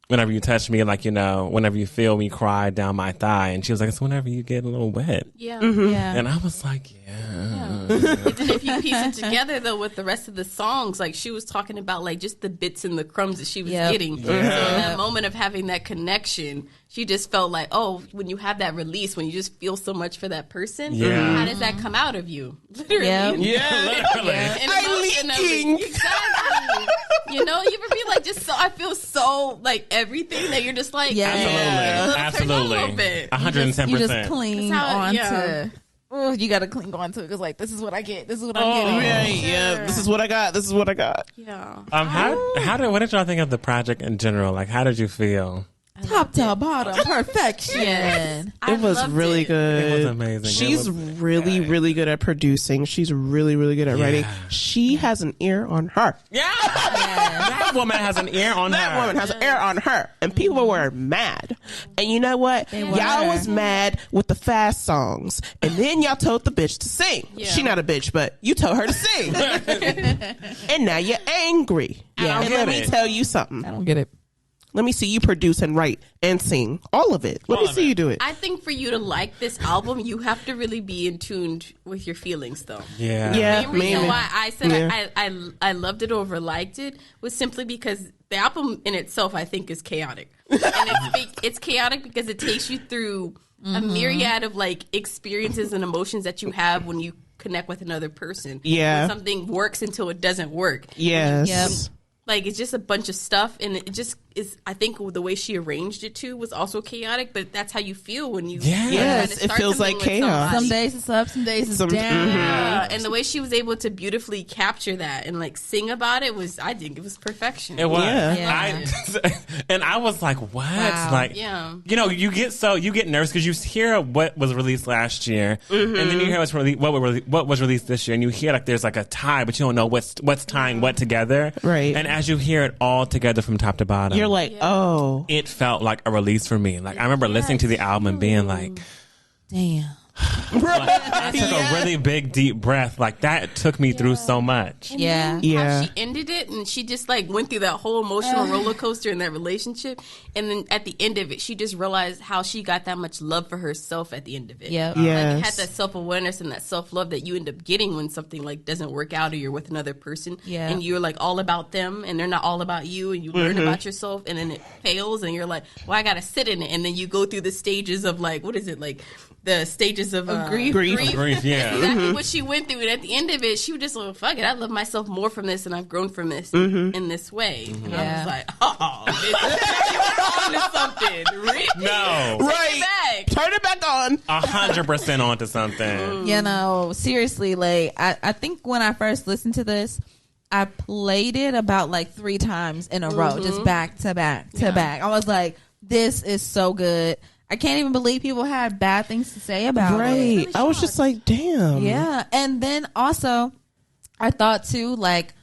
whenever you touch me, like, whenever you feel me cry down my thigh. And she was like, it's whenever you get a little wet. Yeah. Yeah. And I was like, And then if you piece it together, though, with the rest of the songs, like, she was talking about, like, just the bits and the crumbs that she was getting. So in that moment of having that connection, she just felt like, oh, when you have that release, when you just feel so much for that person, how does that come out of you? Literally. literally. And emotionally. Exactly. You ever be like, just so, I feel so, like, everything that you're just like, Absolutely. 110%. You just cling on to. Oh, you gotta cling on to it because, like, this is what I get. This is what I'm getting. This is what I got. This is what I got. Yeah. What did y'all think of the project in general? Like, how did you feel? Top to bottom, perfection. It was really good. It was amazing. She's really, really good at producing. She's really, really good at writing. She has an ear on her. Yeah. That woman has an ear on her. That woman has an ear on her. And people were mad. And you know what? Y'all was mad with the fast songs. And then y'all told the bitch to sing. Yeah. She not a bitch, but you told her to sing. And now you're angry. Yeah. And let me tell you something. I don't get it. Let me see you produce and write and sing. All of it. Let me see you do it. I think for you to like this album, you have to really be in tune with your feelings, though. Yeah. The main reason why I said I loved it over liked it was simply because the album in itself, I think, is chaotic. And it's chaotic because it takes you through a myriad of, like, experiences and emotions that you have when you connect with another person. Yeah. When something works until it doesn't work. Yes. Like, it's just a bunch of stuff, and it just is, I think the way she arranged it, too, was also chaotic, but that's how you feel when you... Yes, it feels like chaos. Some days it's up, some days it's down. Yeah, and the way she was able to beautifully capture that and, like, sing about it was, I think it was perfection. It was. Yeah. And I was like, what? Wow. Like, you get nervous because you hear what was released last year, and then you hear what was released this year, and you hear, like, there's, like, a tie, but you don't know what's tying what together. Right. And as you hear it all together from top to bottom, you're like, oh. It felt like a release for me. Like, I remember listening to the album and being like, damn. I took a really big, deep breath. Like, that took me through so much. Yeah. How she ended it, and she just, like, went through that whole emotional roller coaster in that relationship, and then at the end of it, she just realized how she got that much love for herself at the end of it. Yep. Like, it had that self-awareness and that self-love that you end up getting when something, like, doesn't work out or you're with another person, and you're, like, all about them, and they're not all about you, and you learn about yourself, and then it fails, and you're like, well, I gotta sit in it, and then you go through the stages of, like, what is it, like, the stages of grief. Grief, yeah. Exactly what she went through. And at the end of it, she was just like, fuck it, I love myself more from this, and I've grown from this in this way. And I was like, oh, bitch, you're on to something. Really? No. Right. Turn it back on. 100% onto something. Seriously, like, I think when I first listened to this, I played it about, like, 3 times in a row, just back to back to back. I was like, this is so good. I can't even believe people had bad things to say about it. Right. I was just like, damn. Yeah. And then also, I thought too, like,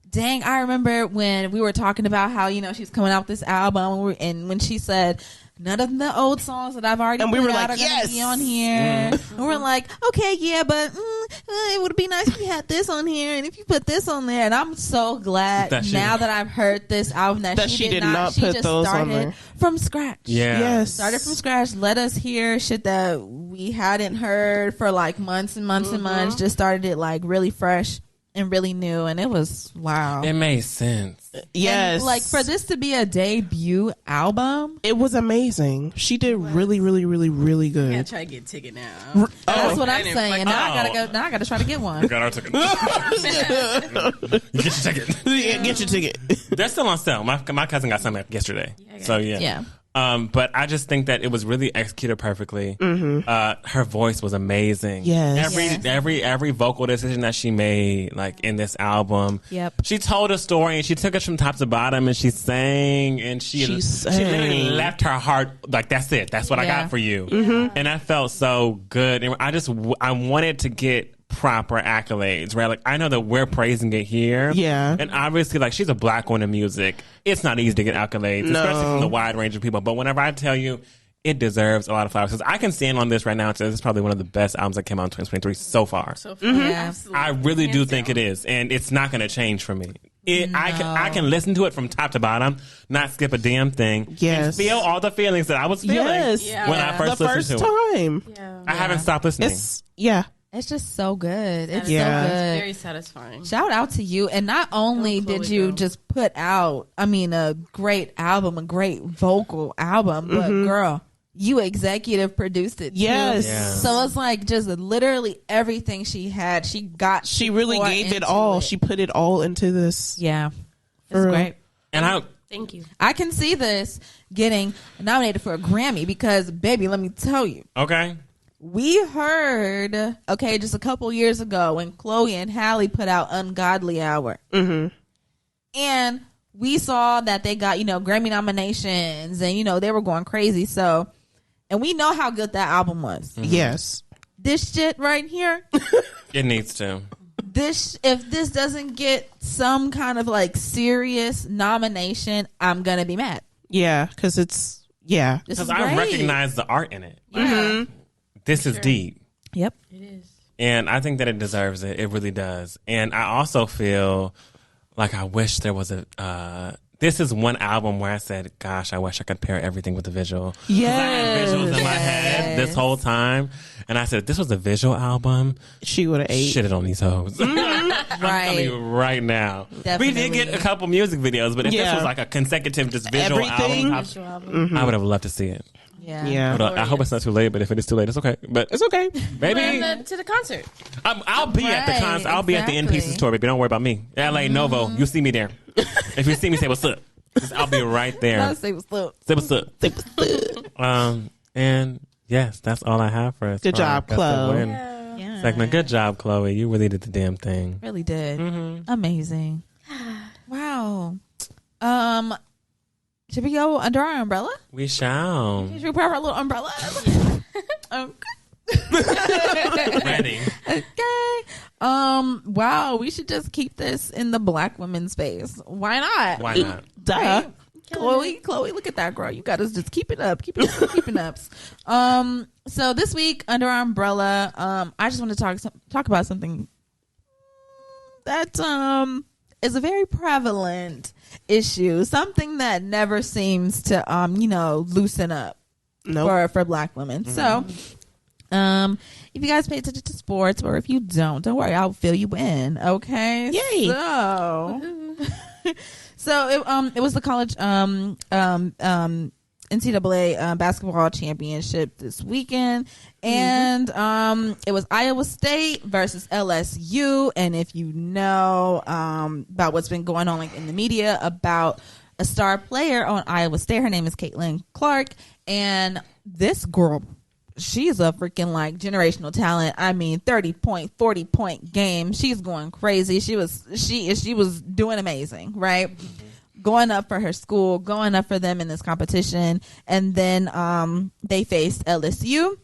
dang, I remember when we were talking about how, she's coming out with this album, and when she said, none of the old songs that I've already put out are going to be on here. And we're like, okay, yeah, but it would be nice if you had this on here and if you put this on there. And I'm so glad that I've heard this album that she did not put those on there. From scratch. Yeah. Yes. Started from scratch. Let us hear shit that we hadn't heard for, like, months and months and months. Just started it, like, really fresh and really new, and it was wow. It made sense. Yes. And, like, for this to be a debut album, it was amazing. She did really, really, really, really good. I try to get a ticket now. That's what I'm saying. Now I gotta go. Now I gotta try to get one. We got our ticket. Get your ticket. Yeah, get your ticket. They're still on sale. My cousin got some yesterday. So yeah. But I just think that it was really executed perfectly. Her voice was amazing. Yes. Every vocal decision that she made, like, in this album. Yep. She told a story and she took us from top to bottom and she sang and she literally left her heart like, that's it. That's what I got for you. And that felt so good. And I wanted to get proper accolades, right? Like, I know that we're praising it here. Yeah. And obviously, like, she's a black woman in music. It's not easy to get accolades, especially from the wide range of people. But whenever I tell you, it deserves a lot of flowers. Because I can stand on this right now and say this is probably one of the best albums that came out in 2023 so far. Yeah, absolutely. I really do think it is. And it's not going to change for me. I can listen to it from top to bottom, not skip a damn thing. Yes. And feel all the feelings that I was feeling when I first listened to it. Time. I haven't stopped listening. It's just so good. It's so good. Very satisfying. Shout out to you. And not only did you just put out, a great album, a great vocal album, but girl, you executive produced it too. Yes. Yeah. So it's like just literally everything she had, she really gave it all. She put it all into this. Yeah. It's great. And Thank you. I can see this getting nominated for a Grammy because, baby, let me tell you. Okay. We heard, just a couple years ago when Chlöe and Halle put out Ungodly Hour. Mm-hmm. And we saw that they got, Grammy nominations and, they were going crazy. So, and we know how good that album was. Mm-hmm. Yes. This shit right here. It needs to. If this doesn't get some kind of serious nomination, I'm going to be mad. Yeah, because it's, Because I recognize the art in it. Mm-hmm. This is deep. Yep. It is. And I think that it deserves it. It really does. And I also feel like I wish there was this is one album where I said, gosh, I wish I could pair everything with the visual. yes. I had visuals in my head this whole time. And I said, if this was a visual album, she would have ate. Shitted on these hoes. I'm telling you right now. Definitely. We did get a couple music videos, but if this was like a consecutive just visual album, I would have loved to see it. Yeah. I hope it's not too late, but if it is too late, it's okay. But it's okay. Maybe to the concert. I'll be at the concert. I'll be at the In Pieces tour, baby. Don't worry about me. LA Novo. You see me there. If you see me, say what's up. I'll be right there. Say what's up. Say what's up. Say what's up. And yes, that's all I have for us. Good job, Chlöe. Yeah. Segment. Good job, Chlöe. You really did the damn thing. Really did. Amazing. Wow. Should we go under our umbrella? We shall. Should we put our little umbrella? Okay. Ready. Okay. Wow, we should just keep this in the Black women's space. Why not? Why not? Duh. Right? Chlöe, look at that girl. You got us just keep it up. Keep it up. So this week under our umbrella, I just want to talk about something that is a very prevalent issue, something that never seems to loosen up for Black women. Mm-hmm. So if you guys pay attention to sports, or if you don't worry, I'll fill you in. Okay. Yay. So it was the college NCAA basketball championship this weekend, and it was Iowa State versus LSU. And if you know about what's been going on in the media about a star player on Iowa State, her name is Caitlin Clark, and this girl, she's a freaking generational talent. 30-point, 40-point game. She's going crazy. She was doing amazing, right? Going up for her school, going up for them in this competition. And then they faced LSU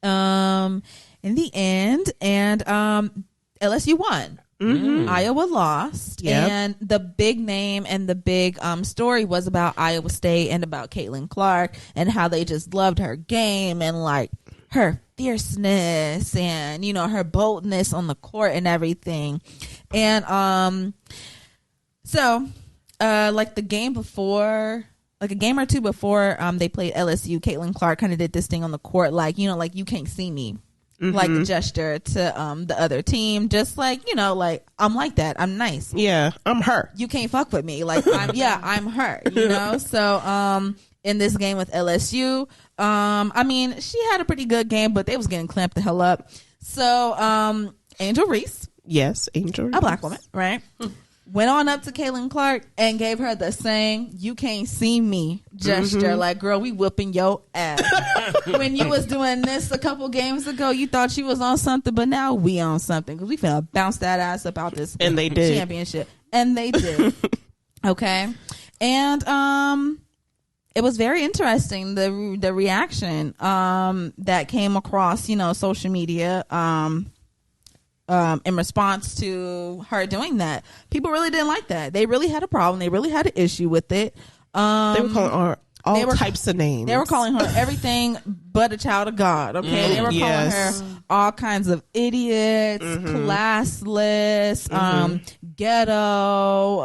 in the end, and LSU won. Mm-hmm. Iowa lost. Yep. And the big name and the big story was about Iowa State and about Caitlin Clark and how they just loved her game and her fierceness and her boldness on the court and everything. And so the game before, a game or two before they played LSU, Caitlin Clark kind of did this thing on the court, you can't see me. Mm-hmm. A gesture to the other team, just I'm like that. I'm nice. Yeah, I'm her. You can't fuck with me. I'm her. So in this game with LSU, she had a pretty good game, but they was getting clamped the hell up. So Angel Reese, yes, Angel Reese, a Black woman, right? Went on up to Caitlin Clark and gave her the same "you can't see me" gesture. Mm-hmm. Girl, we whooping your ass. When you was doing this a couple games ago, you thought she was on something, but now we on something because we finna bounce that ass up out this and they did championship. And they did. Okay. And it was very interesting, the reaction that came across, social media in response to her doing that. People really didn't like that. They really had a problem. They really had an issue with it. They were calling all types of names. They were calling her everything but a child of God. Okay, they were calling her all kinds of idiots, classless, ghetto,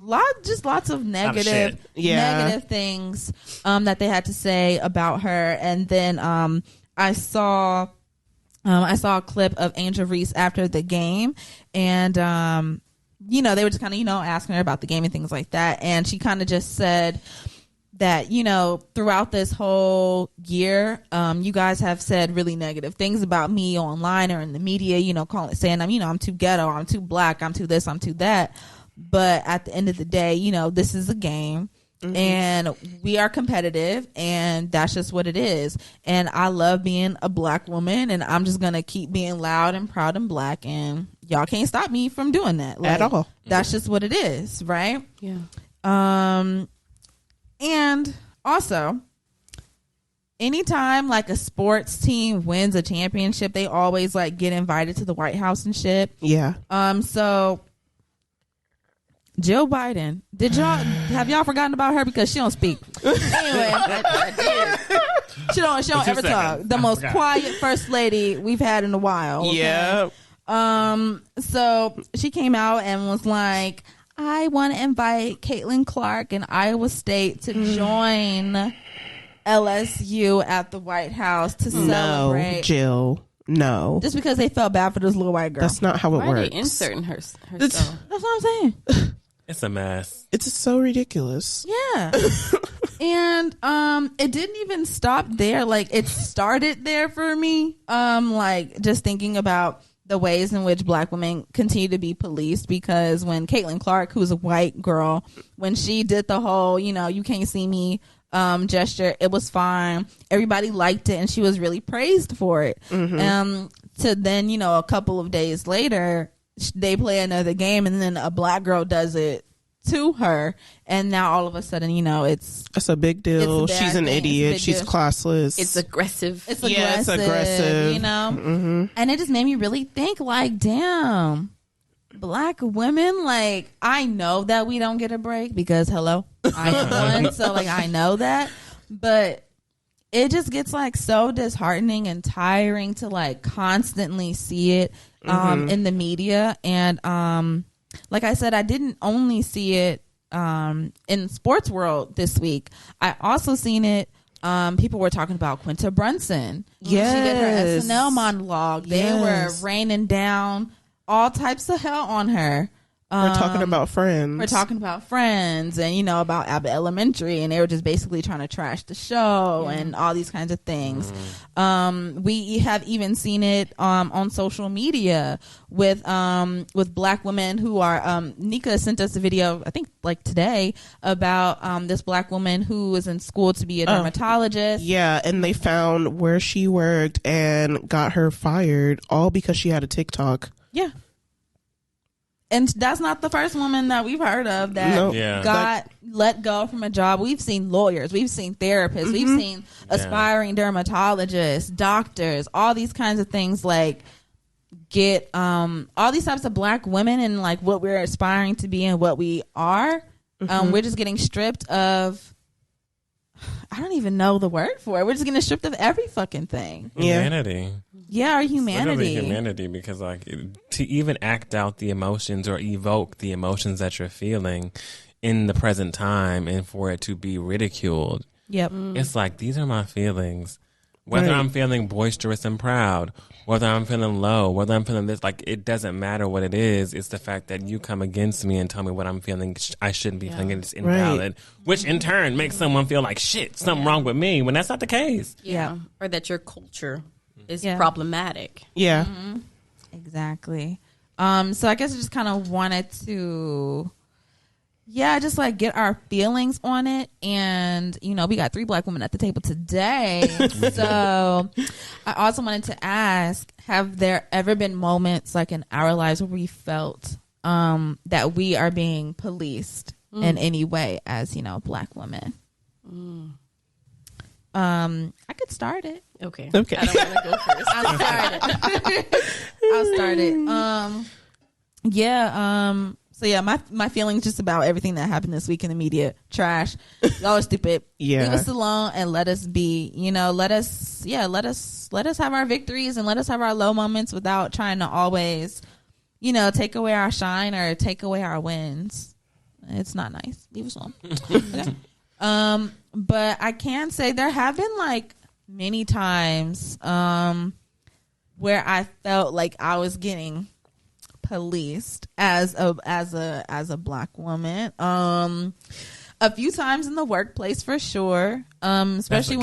lots of negative things that they had to say about her. And then I saw a clip of Angel Reese after the game, and they were just kind of asking her about the game and things like that, and she kind of just said that throughout this whole year, you guys have said really negative things about me online or in the media, saying I'm too ghetto, I'm too black, I'm too this, I'm too that. But at the end of the day, this is a game. And we are competitive, and that's just what it is. And I love being a black woman, and I'm just gonna keep being loud and proud and black, and y'all can't stop me from doing that at all. That's just what it is, right? Yeah. And also, anytime like a sports team wins a championship, they always like get invited to the White House and shit. Yeah. So Joe Biden, have y'all forgotten about her because she don't speak? Anyway, I did. She don't ever talk. The most quiet first lady we've had in a while. Okay? Yeah. So she came out and was like, I want to invite Caitlin Clark and Iowa State to join LSU at the White House to celebrate. No, Jill. No. Just because they felt bad for this little white girl. That's not how it Why works. are they inserting her That's what I'm saying. It's a mess. It's so ridiculous. Yeah. And it didn't even stop there. Like, it started there for me. Like, just thinking about the ways in which black women continue to be policed, because when Caitlin Clark, who's a white girl, when she did the whole, you can't see me gesture, it was fine. Everybody liked it, and she was really praised for it. To then, a couple of days later, they play another game, and then a black girl does it to her, and now all of a sudden, it's a big deal. It's a bad She's an thing. idiot. She's classless. It's aggressive. It's aggressive. And it just made me really think, like, damn, black women, like, I know that we don't get a break because I am one, so like I know that, but it just gets like so disheartening and tiring to like constantly see it in the media. And like I said, I didn't only see it in sports world this week. I also seen it. People were talking about Quinta Brunson. Yes. She did her SNL monologue. They were raining down all types of hell on her. We're talking about Friends. We're talking about Friends, and about Abbott Elementary, and they were just basically trying to trash the show and all these kinds of things. We have even seen it on social media with black women who are. Nika sent us a video, I think like today, about this black woman who was in school to be a dermatologist. Yeah, and they found where she worked and got her fired, all because she had a TikTok. Yeah. And that's not the first woman that we've heard of that got let go from a job. We've seen lawyers, we've seen therapists, we've seen aspiring dermatologists, doctors, all these kinds of things, like get all these types of black women and like what we're aspiring to be and what we are. We're just getting stripped of, I don't even know the word for it. We're just getting stripped of every fucking thing. Humanity. Yeah, our humanity. Humanity, because like to even act out the emotions or evoke the emotions that you're feeling in the present time, and for it to be ridiculed. Yep. It's like, these are my feelings. Whether I'm feeling boisterous and proud, whether I'm feeling low, whether I'm feeling this, like, it doesn't matter what it is. It's the fact that you come against me and tell me what I'm feeling I shouldn't be feeling, it's invalid, which in turn makes someone feel like shit, something wrong with me, when that's not the case. Yeah. Or that your culture is problematic. Yeah. Exactly. So I guess I just kind of wanted to just like get our feelings on it. And we got 3 black women at the table today. So I also wanted to ask, have there ever been moments like in our lives where we felt that we are being policed in any way as black women? I could start it. Okay. I don't want to go first. I'll start it. So yeah, my feelings just about everything that happened this week in the media, trash. Y'all are stupid. Yeah. Leave us alone and let us be, let us have our victories and let us have our low moments without trying to always, take away our shine or take away our wins. It's not nice. Leave us alone. Okay. But I can say there have been like many times where I felt like I was getting policed as a black woman. A few times in the workplace for sure. Especially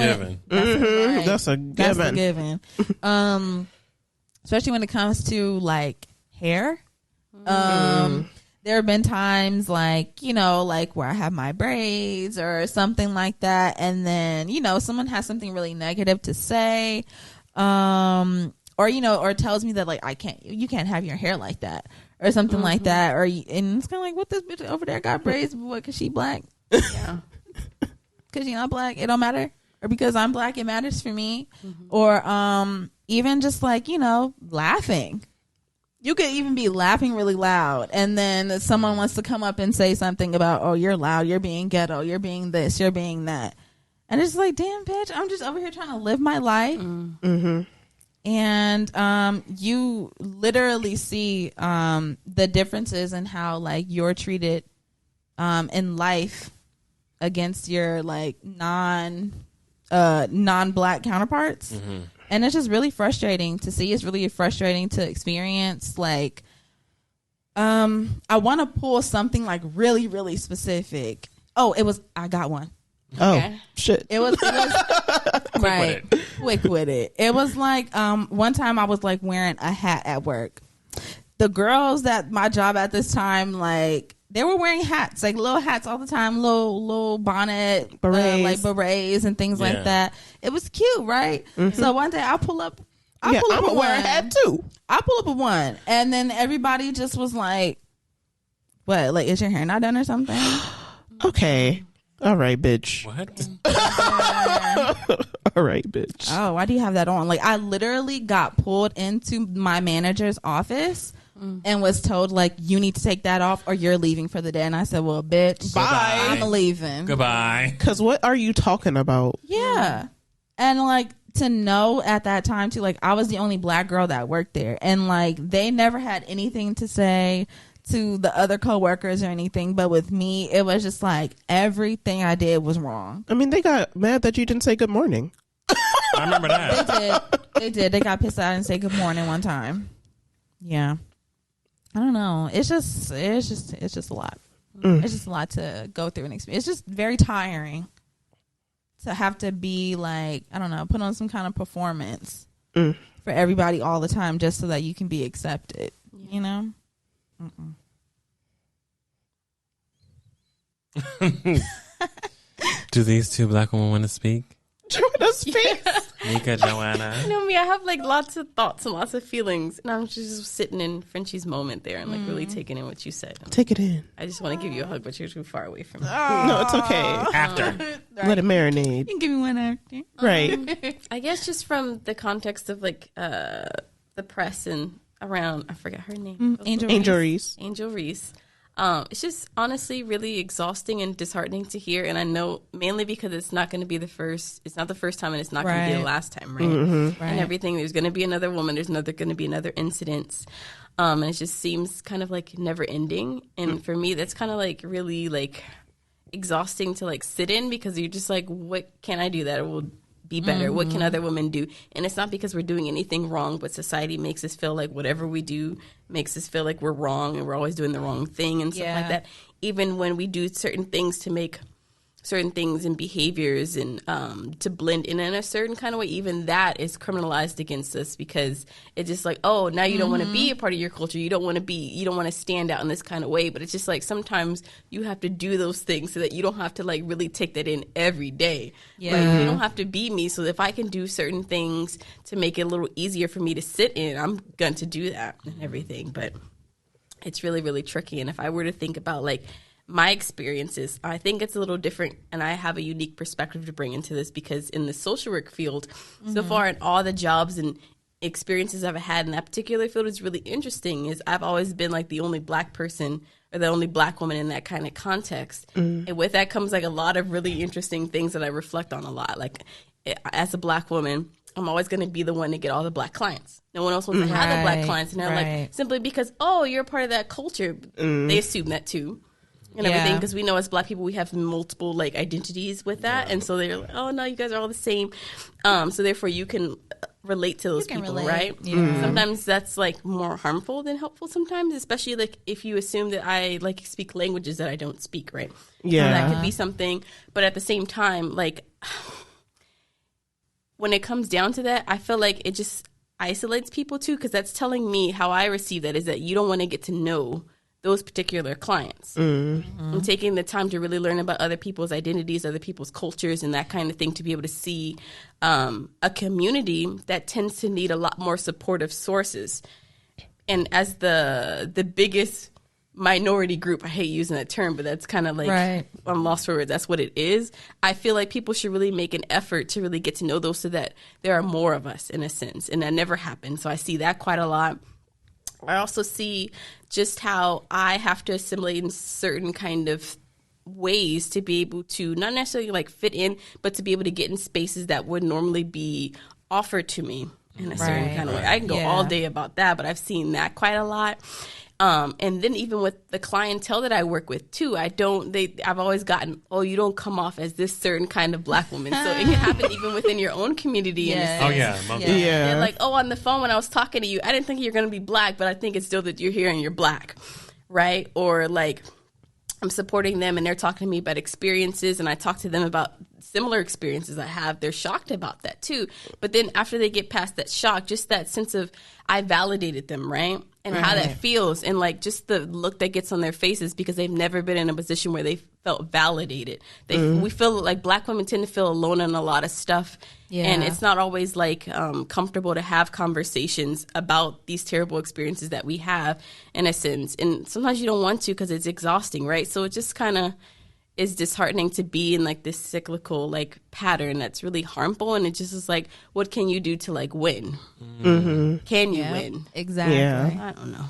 That's a given. Especially when it comes to like hair. There have been times like, where I have my braids or something like that. And then, someone has something really negative to say. Or tells me that like, you can't have your hair like that or something like that. And it's kind of like, what, this bitch over there got braids? What, cause she black? Yeah. Cause she not black, it don't matter. Or because I'm black, it matters for me. Or, even just like, laughing. You could even be laughing really loud, and then someone wants to come up and say something about, oh, you're loud, you're being ghetto, you're being this, you're being that. And it's like, damn, bitch, I'm just over here trying to live my life. And you literally see the differences in how, like, you're treated in life against your, like, non-black counterparts. And it's just really frustrating to see. It's really frustrating to experience. Like, I want to pull something like really, really specific. Oh, I got one. Oh, shit. It was right. Quick with it. It was like, one time I was like wearing a hat at work. The girls at my job at this time, like, they were wearing hats, like little hats all the time, little bonnet, berets. like berets and things like that. It was cute, right? So one day I pull up I'm gonna wear a hat too. I pull up a one, and then everybody just was like, "What? Like, is your hair not done or something?" Okay, all right, bitch. What? All right, bitch. Oh, why do you have that on? Like, I literally got pulled into my manager's office and was told, like, you need to take that off or you're leaving for the day. And I said, well, bitch, bye. I'm leaving. Goodbye. Because what are you talking about? Yeah. And, like, to know at that time, too, like, I was the only black girl that worked there. And, like, they never had anything to say to the other coworkers or anything. But with me, it was just, like, everything I did was wrong. I mean, they got mad that you didn't say good morning. I remember that. They did. They got pissed out and said good morning one time. Yeah. I don't know. It's just a lot. It's just a lot to go through and experience. It's just very tiring to have to be like, I don't know, put on some kind of performance for everybody all the time just so that you can be accepted. You know? Do these two black women want to speak? Joanna speaks. Nika, Joanna. You know me, I have like lots of thoughts and lots of feelings, and I'm just sitting in Frenchie's moment there and like really taking in what you said. Take it in. I just want to give you a hug, but you're too far away from me. No, it's okay. After. Let it marinate. You can give me one after. Right. I guess just from the context of like the press and around, I forgot her name. Angel Reese. Angel Reese. It's just honestly really exhausting and disheartening to hear, and I know mainly because it's not going to be the first time, and it's not going to be the last time, right? And everything, there's going to be another woman, there's going to be another incident, and it just seems kind of like never ending, and for me that's kind of like really like exhausting to like sit in, because you're just like, what can I do that will be better? What can other women do? And it's not because we're doing anything wrong, but society makes us feel like whatever we do makes us feel like we're wrong and we're always doing the wrong thing and stuff like that. Even when we do certain things to make certain things and behaviors and to blend in a certain kind of way, even that is criminalized against us, because it's just like, oh, now you don't want to be a part of your culture. You don't want to stand out in this kind of way. But it's just like sometimes you have to do those things so that you don't have to like really take that in every day. Like, you don't have to be me. So if I can do certain things to make it a little easier for me to sit in, I'm going to do that and everything. But it's really, really tricky. And if I were to think about like my experiences, I think it's a little different, and I have a unique perspective to bring into this, because in the social work field, so far in all the jobs and experiences I've had in that particular field, is really interesting, is I've always been like the only black person or the only black woman in that kind of context. And with that comes like a lot of really interesting things that I reflect on a lot. Like as a black woman, I'm always going to be the one to get all the black clients. No one else wants to have the black clients. And they're like, simply because, oh, you're a part of that culture. They assume that too. And everything, because we know as black people we have multiple like identities with that, and so they're like, oh no, you guys are all the same, so therefore you can relate to those people, right? Sometimes that's like more harmful than helpful sometimes, especially like if you assume that I like speak languages that I don't speak, right? That could be something. But at the same time, like when it comes down to that, I feel like it just isolates people too, because that's telling me how I receive that is that you don't want to get to know those particular clients. And taking the time to really learn about other people's identities, other people's cultures, and that kind of thing, to be able to see a community that tends to need a lot more supportive sources. And as the biggest minority group, I hate using that term, but that's kind of like, I'm lost for words, that's what it is. I feel like people should really make an effort to really get to know those, so that there are more of us in a sense. And that never happens. So I see that quite a lot. I also see just how I have to assimilate in certain kind of ways to be able to not necessarily like fit in, but to be able to get in spaces that would normally be offered to me in a certain kind of way. I can go all day about that, but I've seen that quite a lot. And then even with the clientele that I work with too, I've always gotten, oh, you don't come off as this certain kind of black woman. So it can happen even within your own community. In a sense. They're like, oh, on the phone when I was talking to you, I didn't think you're going to be black, but I think it's still that you're here and you're black, right? Or like I'm supporting them and they're talking to me about experiences, and I talk to them about similar experiences I have. They're shocked about that too. But then after they get past that shock, just that sense of I validated them, right? And how that feels, and like just the look that gets on their faces, because they've never been in a position where they felt validated. We feel like black women tend to feel alone in a lot of stuff, and it's not always like comfortable to have conversations about these terrible experiences that we have, in a sense. And sometimes you don't want to because it's exhausting, right? So it just kind of is disheartening to be in like this cyclical like pattern that's really harmful, and it just is like, what can you do to like win? Can you win? Exactly. I don't know.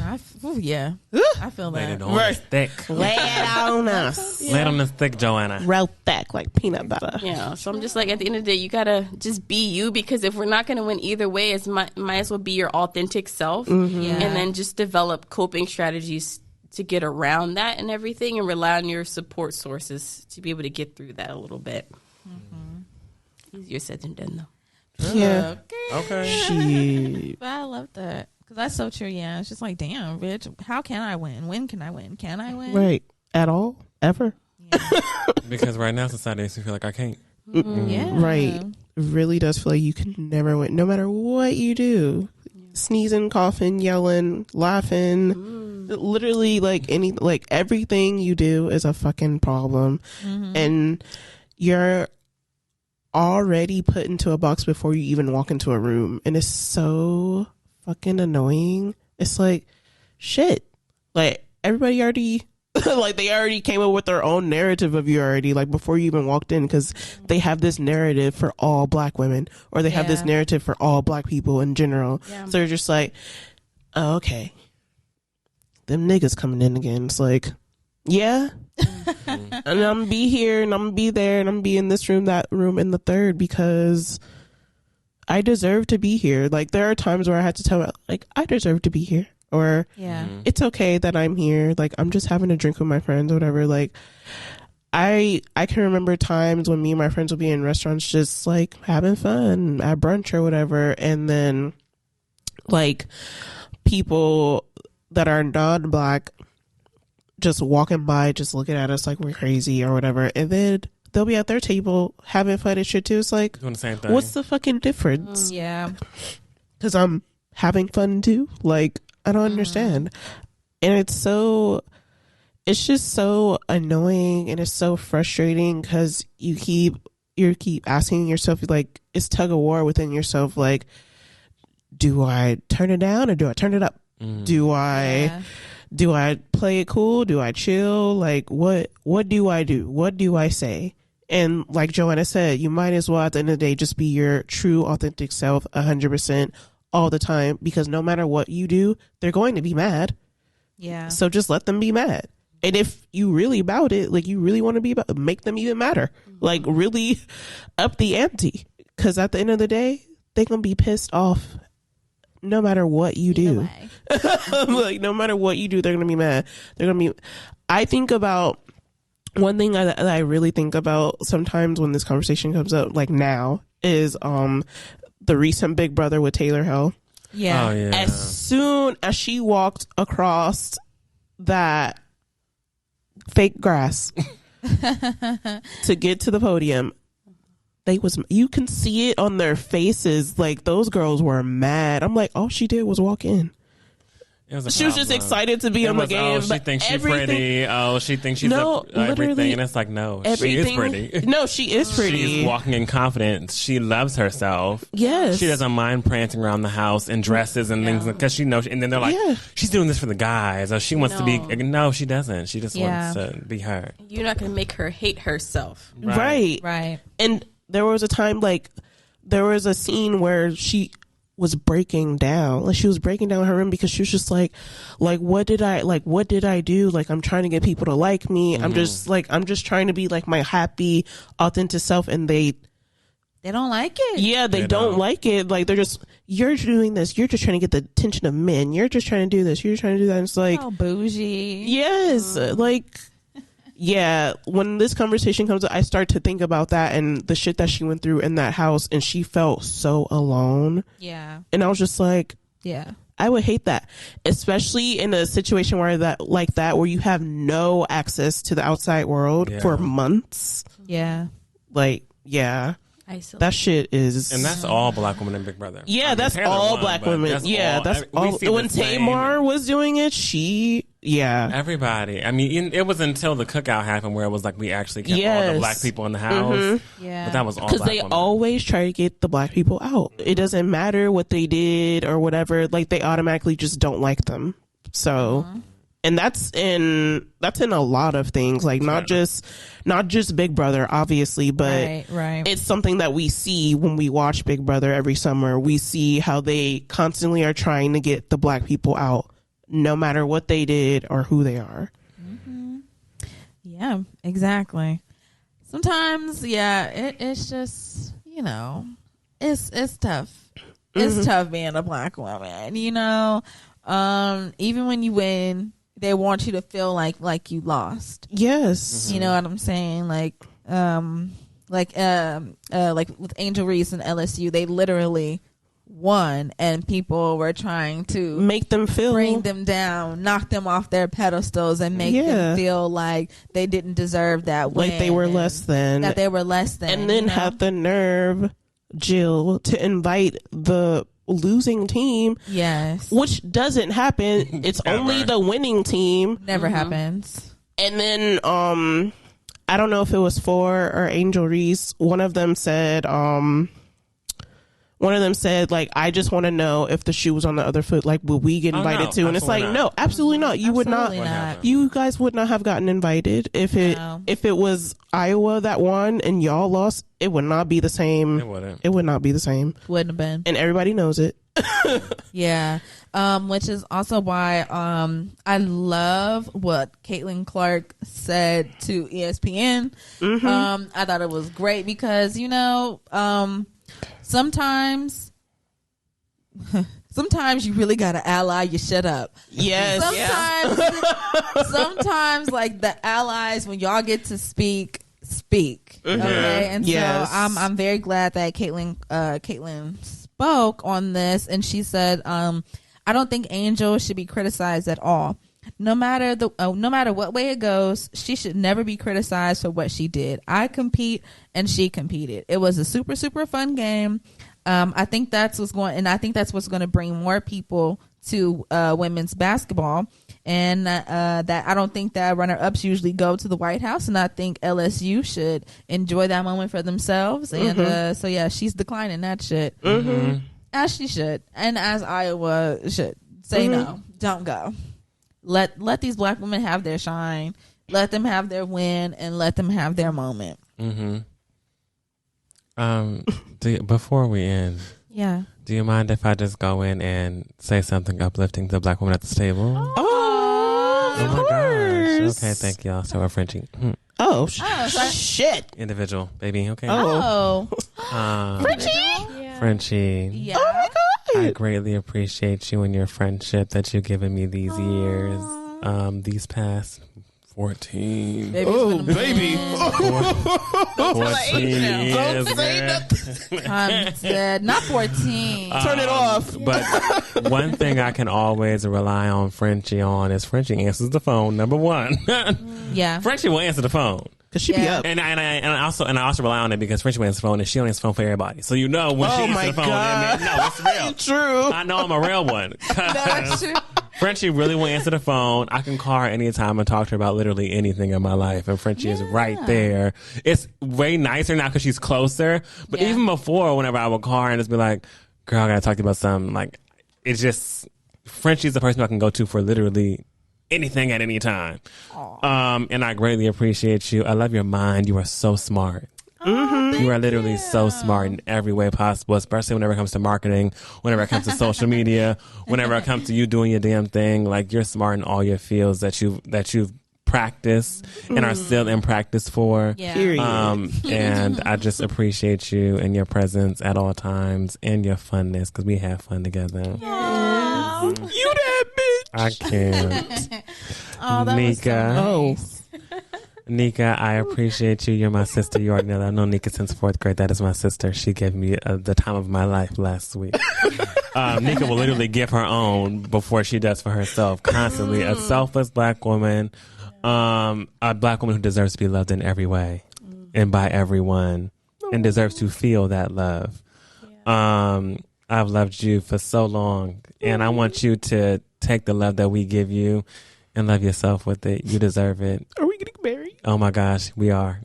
I feel that. Lay it on us thick. Lay it on us. Lay it on us thick, Joanna. Real thick like peanut butter. So I'm just like, at the end of the day, you gotta just be you, because if we're not gonna win either way, it might as well be your authentic self, and then just develop coping strategies to get around that and everything, and rely on your support sources to be able to get through that a little bit. Easier said than done, though. Okay. But I love that, because that's so true. It's just like, damn, bitch, how can I win? When can I win? Can I win? Right. At all? Ever? Because right now society makes me feel like I can't. Right. It really does feel like you can never win, no matter what you do. Sneezing, coughing, yelling, laughing, literally like everything you do is a fucking problem. And you're already put into a box before you even walk into a room, and it's so fucking annoying. It's like, shit, like everybody already like they already came up with their own narrative of you already, like before you even walked in, because they have this narrative for all black women, or they have this narrative for all black people in general. So they're just like, oh, okay, them niggas coming in again. It's like, and I'm gonna be here, and I'm gonna be there, and I'm gonna be in this room, that room, and the third, because I deserve to be here. Like there are times where I had to tell, like, I deserve to be here. Or it's okay that I'm here. Like I'm just having a drink with my friends or whatever. Like I can remember times when me and my friends would be in restaurants just like having fun at brunch or whatever, and then like people that are non-black just walking by, just looking at us like we're crazy or whatever, and then they'll be at their table having fun and shit too. It's like, doing the same thing. What's the fucking difference? Because I'm having fun too. Like I don't understand. And it's just so annoying, and it's so frustrating, because you keep asking yourself, like, it's tug of war within yourself. Like, do I turn it down or do I turn it up? Do I play it cool? Do I chill? Like, what do I do? What do I say? And like Joanna said, you might as well at the end of the day just be your true authentic self 100% all the time, because no matter what you do, they're going to be mad. Yeah. So just let them be mad. And if you really about it, like you really want to be about, make them even madder. Like really up the ante. Because at the end of the day, they're going to be pissed off no matter what you do. Like no matter what you do, they're going to be mad. They're going to be. I think about one thing that I really think about sometimes when this conversation comes up, like now, is the recent Big Brother with Taylor Hill. Yeah. Oh, yeah. As soon as she walked across that fake grass to get to the podium, you can see it on their faces. Like those girls were mad. I'm like, all she did was walk in. She was just excited to be on the game. Oh, she thinks she's pretty. Oh, she thinks she's everything. And it's like, no, she is pretty. No, she is pretty. She's walking in confidence. She loves herself. Yes. She doesn't mind prancing around the house in dresses and things because she knows. And then they're like, she's doing this for the guys. Or she wants to be. No, she doesn't. She just wants to be her. You're not going to make her hate herself. Right. And there was a time, like, there was a scene where she was breaking down. Like she was breaking down her room because she was just like what did I do? Like I'm trying to get people to like me. I'm just trying to be like my happy, authentic self, and they don't like it. Yeah, they don't like it. Like they're just, you're doing this. You're just trying to get the attention of men. You're just trying to do this. You're trying to do that. And it's like, oh, bougie. Yes, like. Yeah, when this conversation comes up, I start to think about that and the shit that she went through in that house, and she felt so alone. Yeah. And I was just like, yeah, I would hate that, especially in a situation where where you have no access to the outside world for months. Yeah. Like, yeah. That shit is, and that's all black women in Big Brother. Yeah, that's all black women. That's all. When Tamar was doing it, everybody. I mean, it was until the cookout happened where it was like we actually kept all the black people in the house. Yeah, but that was all because they always try to get the black people out. It doesn't matter what they did or whatever. Like they automatically just don't like them. So. And that's in a lot of things, like not just Big Brother, obviously, but it's something that we see when we watch Big Brother every summer. We see how they constantly are trying to get the black people out, no matter what they did or who they are. Mm-hmm. Yeah, exactly. Sometimes, it's just, it's tough. It's tough being a black woman, even when you win. They want you to feel like you lost. Yes. You know what I'm saying? Like with Angel Reese and LSU, they literally won, and people were trying to make them bring them down, knock them off their pedestals, and make them feel like they didn't deserve that win. Like they were less than. That they were less than. And then have the nerve, Jill, to invite the losing team, which doesn't happen. It's only the winning team. Never happens. And then I don't know if it was For or Angel Reese, one of them said like, I just want to know if the shoe was on the other foot, like would we get invited to? And it's like, no, absolutely not. You would not. You guys would not have gotten invited if it was Iowa that won and y'all lost. It would not be the same. It would not be the same. Wouldn't have been. And everybody knows it. Yeah. Which is also why I love what Caitlin Clark said to ESPN. I thought it was great because sometimes you really gotta ally you shut up. Yes. Sometimes like the allies, when y'all get to speak. Okay. And so I'm very glad that Caitlin spoke on this, and she said, I don't think Angel should be criticized at all. No matter what way it goes, she should never be criticized for what she did. I compete and she competed. It was a super, super fun game. I think that's what's going to bring more people to women's basketball. And that I don't think that runner-ups usually go to the White House, and I think LSU should enjoy that moment for themselves. And so yeah, she's declining that shit, as she should, and as Iowa should say no, don't go. Let these black women have their shine, let them have their win, and let them have their moment. Before we end, do you mind if I just go in and say something uplifting to the black woman at this table? Oh my gosh. Okay, thank y'all. So we're Frenchie. Oh, shit. Individual, baby. Okay. Oh. Frenchie? Yeah. Frenchie. Yeah. Oh my God. I greatly appreciate you and your friendship that you've given me these years. These past 14. Oh, baby. 14 years. Don't say nothing. I'm dead. Not 14. Turn it off. But one thing I can always rely on Frenchie on is Frenchie answers the phone. Number one. Yeah. Frenchie will answer the phone. Cause she be up. And I also rely on it because Frenchie answers the phone and she only answers the phone for everybody. So you know when she answers the phone, no, it's real. True. I know I'm a real one. That's true. Frenchie really will answer the phone. I can call her anytime and talk to her about literally anything in my life. And Frenchie is right there. It's way nicer now because she's closer. But even before, whenever I would call her and just be like, girl, I got to talk to you about something. Like, it's just, Frenchie's the person I can go to for literally anything at any time. And I greatly appreciate you. I love your mind. You are so smart. You are literally so smart in every way possible, especially whenever it comes to marketing, whenever it comes to social media, whenever it comes to you doing your damn thing. Like, you're smart in all your fields that you've practiced and are still in practice for. Yeah. And I just appreciate you and your presence at all times and your funness because we have fun together. You that bitch. I can't. That Nika. was so nice. Nika, I appreciate you. You're my sister. You already know that. I've known Nika since 4th grade. That is my sister. She gave me the time of my life last week. Nika will literally give her own before she does for herself. Constantly. A selfless black woman. A black woman who deserves to be loved in every way and by everyone and deserves to feel that love. I've loved you for so long. And I want you to take the love that we give you and love yourself with it. You deserve it. Are we getting married? Oh my gosh, we are.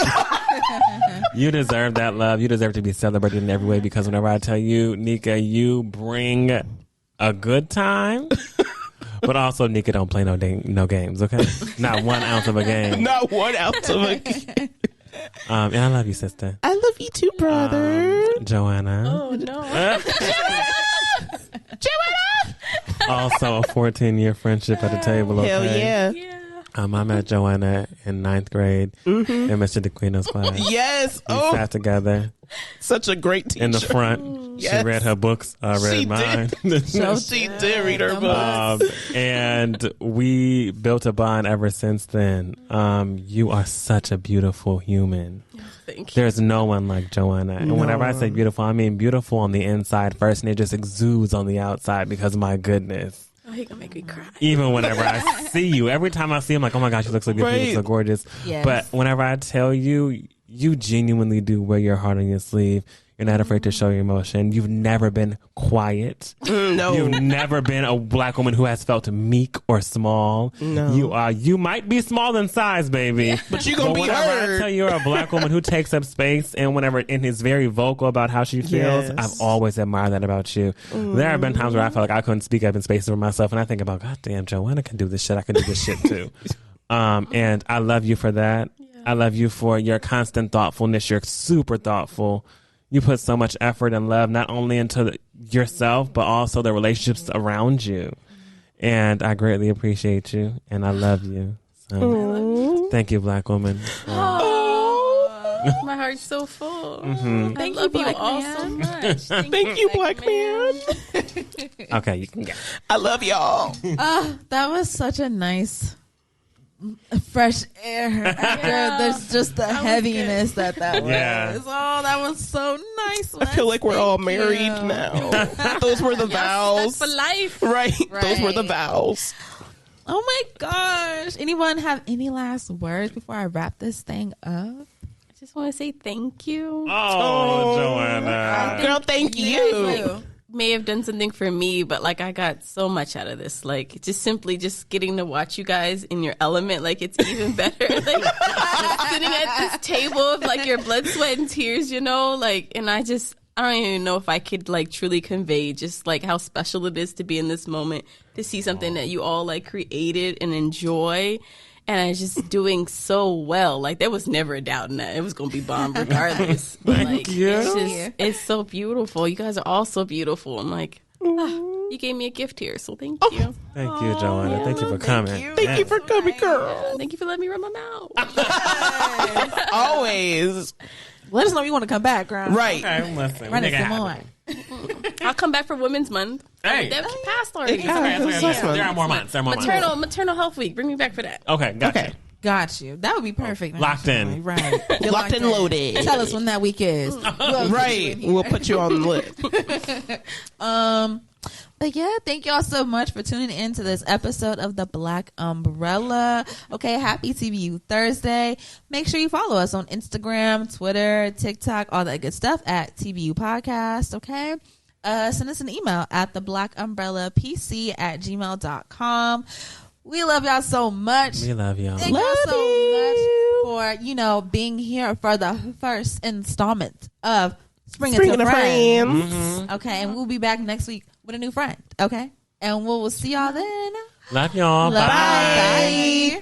You deserve that love. You deserve to be celebrated in every way because whenever I tell you, Nika, you bring a good time. But also, Nika don't play no games, okay? Not 1 ounce of a game. Not 1 ounce of a game. And I love you, sister. I love you too, brother. Joanna. Oh, no. Joanna! Also a 14-year friendship at the table, okay? Hell yeah. Yeah. I met Joanna in 9th grade in Mr. DeQuino's class. Yes. We sat together Such a great teacher. in the front. Yes. She read her books. I read She mine. She did read her book. And we built a bond ever since then. You are such a beautiful human. Thank you. There's no one like Joanna. And whenever I say beautiful, I mean beautiful on the inside first, and it just exudes on the outside because, my goodness. Oh, you're going to make me cry. Even whenever I see you, every time I see him, like, oh my gosh, you look so beautiful, you look so gorgeous. Yes. But whenever I tell you, you genuinely do wear your heart on your sleeve. You're not afraid to show your emotion. You've never been quiet. No. You've never been a black woman who has felt meek or small. No. You might be small in size, baby. But you're going to be whenever heard. I tell you you're a black woman who takes up space and whenever and is very vocal about how she feels, Yes. I've always admired that about you. There have been times where I felt like I couldn't speak up in spaces for myself, and I think about, God damn, Joanna can do this shit. I can do this shit too. And I love you for that. I love you for your constant thoughtfulness. You're super thoughtful. You put so much effort and love not only into yourself, but also the relationships around you. And I greatly appreciate you, and I love you. So, thank you, black woman. My heart's so full. Thank I love you, you black all man. so much. Thank you, black man. Okay, you can go. I love y'all. That was such a nice fresh air after there's just the heaviness that was. Yeah. Oh, that was so nice. I feel like we're all Thank married you. now. Those were the vows. For life. Right. Those were the Right. vows. Oh my gosh. Anyone have any last words before I wrap this thing up? I just want to say thank you. Oh, Joanna. Girl, thank you. May have done something for me, but like I got so much out of this. Like just simply just getting to watch you guys in your element, like it's even better. Like sitting at this table of like your blood, sweat, and tears, you know, like, and I don't even know if I could like truly convey just like how special it is to be in this moment, to see something that you all like created and enjoy. And I was just doing so well. Like there was never a doubt in that it was going to be bomb regardless. But, like, you. it's so beautiful. You guys are all so beautiful. I'm like, You gave me a gift here, so thank you. Thank you, Joanna. Yeah. Thank you for coming. Thank you for coming, girl. Thank you for letting me run my mouth. Always. Let us know you want to come back, girl. Right. Okay, listen. Run we it make it some more. happen. I'll come back for Women's Month. Hey. That passed already. There are more months. Maternal Health Week. Bring me back for that. Okay, gotcha. Okay. Got you. That would be perfect. Locked in. Right. You're Locked and loaded. Tell us when that week is. Right. We'll put you on the list. But yeah, thank y'all so much for tuning in to this episode of the Black Umbrella. Okay, happy TVU Thursday. Make sure you follow us on Instagram, Twitter, TikTok, all that good stuff at TVU Podcast. Okay. Send us an email at theblackumbrellapc@gmail.com. We love y'all so much. We love y'all. Thank y'all so much for, being here for the first installment of Spring Into Friends. Mm-hmm. Okay, and we'll be back next week with a new friend. Okay, and we'll see y'all then. Love y'all. Bye. Bye.